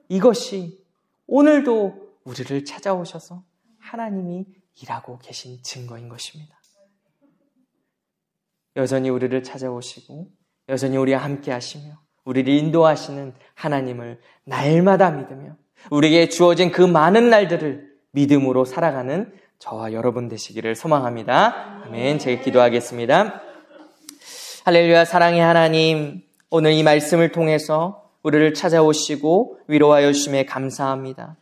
이것이 오늘도 우리를 찾아오셔서 하나님이 일하고 계신 증거인 것입니다. 여전히 우리를 찾아오시고 여전히 우리와 함께 하시며 우리를 인도하시는 하나님을 날마다 믿으며 우리에게 주어진 그 많은 날들을 믿음으로 살아가는 저와 여러분 되시기를 소망합니다. 아멘. 제가 기도하겠습니다. 할렐루야. 사랑의 하나님, 오늘 이 말씀을 통해서 우리를 찾아오시고 위로하여 주심에 감사합니다.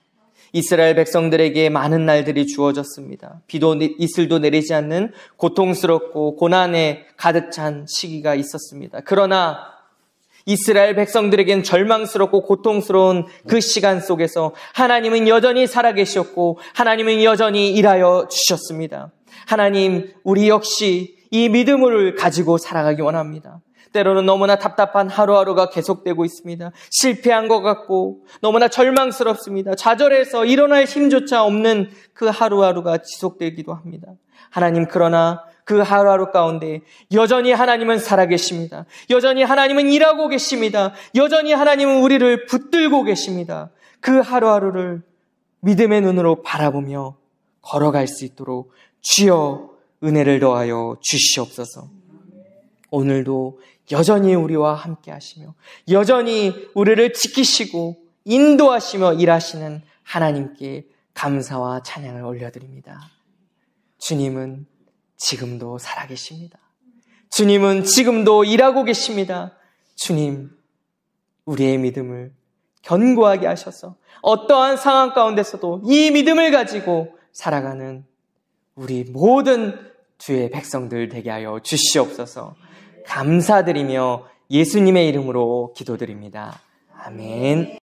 이스라엘 백성들에게 많은 날들이 주어졌습니다. 비도 이슬도 내리지 않는 고통스럽고 고난에 가득 찬 시기가 있었습니다. 그러나 이스라엘 백성들에겐 절망스럽고 고통스러운 그 시간 속에서 하나님은 여전히 살아계셨고 하나님은 여전히 일하여 주셨습니다. 하나님, 우리 역시 이 믿음을 가지고 살아가기 원합니다. 때로는 너무나 답답한 하루하루가 계속되고 있습니다. 실패한 것 같고 너무나 절망스럽습니다. 좌절해서 일어날 힘조차 없는 그 하루하루가 지속되기도 합니다. 하나님, 그러나 그 하루하루 가운데 여전히 하나님은 살아계십니다. 여전히 하나님은 일하고 계십니다. 여전히 하나님은 우리를 붙들고 계십니다. 그 하루하루를 믿음의 눈으로 바라보며 걸어갈 수 있도록 주여 은혜를 더하여 주시옵소서. 오늘도 여전히 우리와 함께 하시며 여전히 우리를 지키시고 인도하시며 일하시는 하나님께 감사와 찬양을 올려드립니다. 주님은 지금도 살아계십니다. 주님은 지금도 일하고 계십니다. 주님, 우리의 믿음을 견고하게 하셔서 어떠한 상황 가운데서도 이 믿음을 가지고 살아가는 우리 모든 주의 백성들 되게 하여 주시옵소서. 감사드리며 예수님의 이름으로 기도드립니다. 아멘.